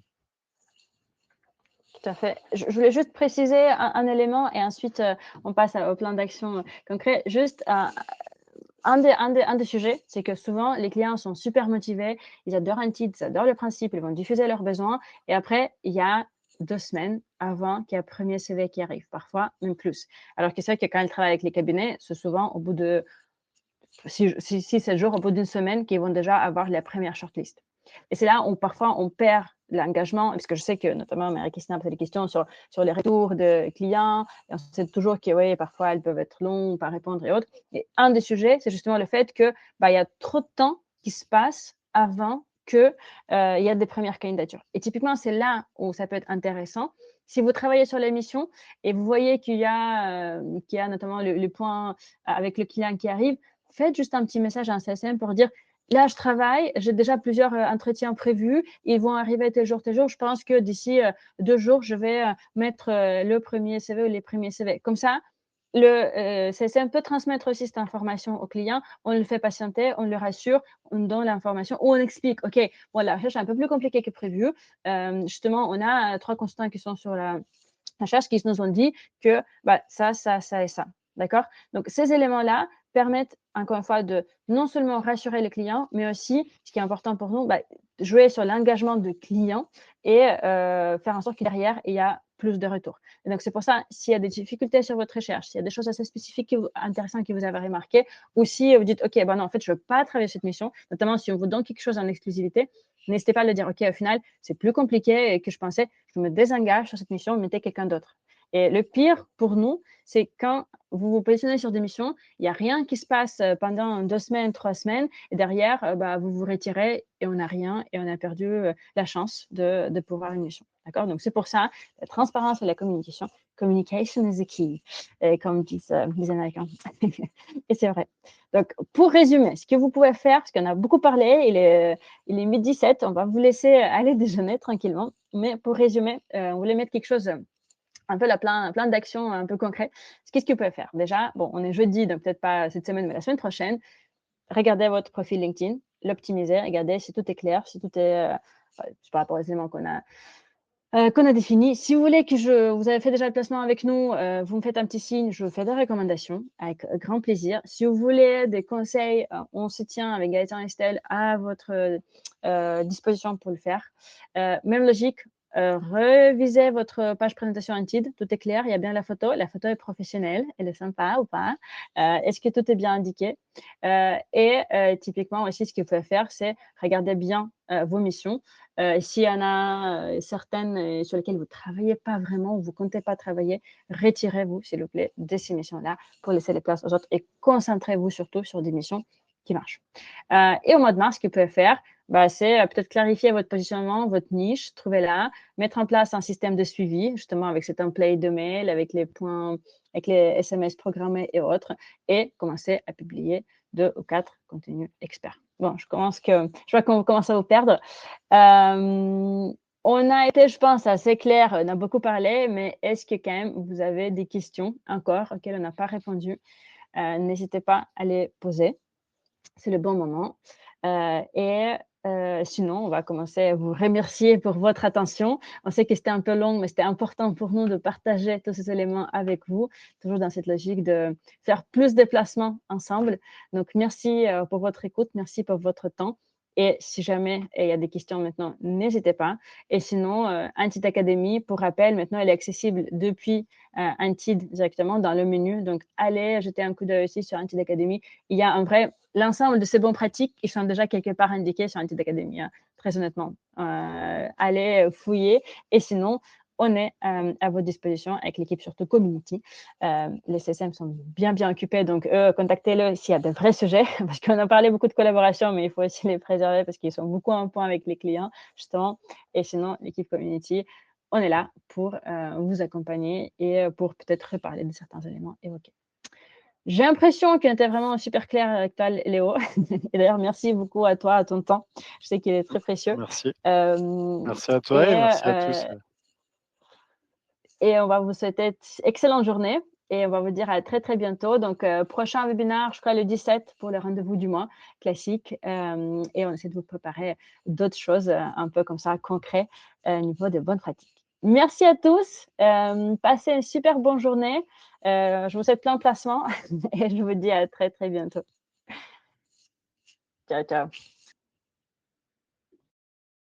Tout à fait. Je voulais juste préciser un élément et ensuite, on passe au plan d'action, concret. Juste un des sujets, c'est que souvent les clients sont super motivés, ils adorent un titre, ils adorent le principe, ils vont diffuser leurs besoins et après il y a 2 semaines avant qu'il y ait un premier CV qui arrive, parfois même plus. Alors que c'est vrai que quand ils travaillent avec les cabinets, c'est souvent au bout de 6-7 jours, au bout d'une semaine, qu'ils vont déjà avoir la première shortlist. Et c'est là où parfois on perd l'engagement, parce que je sais que notamment Marie-Christine a posé des questions sur les retours de clients, et on sait toujours que oui, parfois elles peuvent être longues, pas répondre et autres. Et un des sujets, c'est justement le fait que il y a trop de temps qui se passe avant que il y a des premières candidatures. Et typiquement, c'est là où ça peut être intéressant. Si vous travaillez sur l'émission et vous voyez qu'il y a notamment le point avec le client qui arrive, faites juste un petit message à un CSM pour dire là, je travaille, j'ai déjà plusieurs entretiens prévus, ils vont arriver tel jour, tel jour. Je pense que d'ici 2 jours, je vais mettre le premier CV ou les premiers CV. Comme ça, le CSM peut transmettre aussi cette information au client. On le fait patienter, on le rassure, on donne l'information ou on explique OK, bon, la recherche est un peu plus compliquée que prévu. Justement, on a 3 consultants qui sont sur la recherche qui nous ont dit que ça, ça, ça et ça. D'accord. Donc, ces éléments-là permettent, encore une fois, de non seulement rassurer les clients, mais aussi, ce qui est important pour nous, jouer sur l'engagement de clients et faire en sorte que derrière, il y a plus de retours. Et donc, c'est pour ça, s'il y a des difficultés sur votre recherche, s'il y a des choses assez spécifiques, intéressantes que vous avez remarquées, ou si vous dites, OK, non, en fait, je ne veux pas travailler cette mission, notamment si on vous donne quelque chose en exclusivité, n'hésitez pas à le dire, OK, au final, c'est plus compliqué que je pensais, je me désengage sur cette mission, mettez quelqu'un d'autre. Et le pire pour nous, c'est quand vous vous positionnez sur des missions, il n'y a rien qui se passe pendant 2 semaines, 3 semaines, et derrière, vous vous retirez et on n'a rien, et on a perdu la chance de pouvoir une mission. D'accord. Donc, c'est pour ça, la transparence et la communication. Communication is the key, comme disent les Américains. Et c'est vrai. Donc, pour résumer, ce que vous pouvez faire, parce qu'on a beaucoup parlé, il est 12h17, on va vous laisser aller déjeuner tranquillement. Mais pour résumer, on voulait mettre quelque chose, un peu plein d'actions un peu concrets. Qu'est-ce que vous pouvez faire? Déjà, bon, on est jeudi, donc peut-être pas cette semaine, mais la semaine prochaine, regardez votre profil LinkedIn, l'optimisez, regardez si tout est clair, si tout est par rapport aux éléments qu'on a défini. Si vous voulez que vous avez fait déjà le placement avec nous, vous me faites un petit signe, je vous fais des recommandations avec grand plaisir. Si vous voulez des conseils, on se tient avec Gaëtan et Estelle à votre disposition pour le faire. Même logique, revisez votre page présentation Intid, tout est clair, il y a bien la photo est professionnelle, elle est sympa ou pas, est-ce que tout est bien indiqué? Et typiquement aussi, ce que vous pouvez faire, c'est regarder bien vos missions. S'il y en a certaines sur lesquelles vous ne travaillez pas vraiment ou vous ne comptez pas travailler, retirez-vous, s'il vous plaît, de ces missions-là pour laisser les places aux autres et concentrez-vous surtout sur des missions qui marchent. Et au mois de mars, ce que vous pouvez faire, c'est peut-être clarifier votre positionnement, votre niche, trouvez-la, mettre en place un système de suivi, justement avec ce template de mail, avec les points, avec les SMS programmés et autres, et commencer à publier 2 ou 4 contenus experts. Bon, je vois qu'on commence à vous perdre. On a été, je pense, assez clair, on a beaucoup parlé, mais est-ce que quand même vous avez des questions encore auxquelles on n'a pas répondu? N'hésitez pas à les poser, c'est le bon moment. Et sinon, on va commencer à vous remercier pour votre attention. On sait que c'était un peu long, mais c'était important pour nous de partager tous ces éléments avec vous, toujours dans cette logique de faire plus de placements ensemble. Donc, merci pour votre écoute, merci pour votre temps. Et si jamais il y a des questions maintenant, n'hésitez pas. Et sinon, Antid Academy, pour rappel, maintenant, elle est accessible depuis Antid directement dans le menu. Donc, allez jeter un coup d'œil aussi sur Antid Academy. Il y a un vrai l'ensemble de ces bonnes pratiques, ils sont déjà quelque part indiqués sur Antid Academy, hein, très honnêtement. Allez fouiller. Et sinon, on est à votre disposition avec l'équipe surtout Community. Les CSM sont bien occupés, donc eux, contactez-le s'il y a de vrais sujets, parce qu'on a parlé beaucoup de collaboration, mais il faut aussi les préserver parce qu'ils sont beaucoup en point avec les clients, justement. Et sinon, l'équipe Community, on est là pour vous accompagner et pour peut-être reparler de certains éléments évoqués. J'ai l'impression que tu es vraiment super clair avec toi, Léo. Et d'ailleurs, merci beaucoup à toi, à ton temps. Je sais qu'il est très précieux.
Merci.
Euh,
Merci à toi
et,
et merci à
euh,
tous.
et on va vous souhaiter une excellente journée et on va vous dire à très, très bientôt. Donc, prochain webinaire, je crois le 17 pour le rendez-vous du mois classique. Et on essaie de vous préparer d'autres choses un peu comme ça, concrets au niveau de bonnes pratiques. Merci à tous. Passez une super bonne journée. Je vous souhaite plein de placements et je vous dis à très, très bientôt. Ciao, ciao.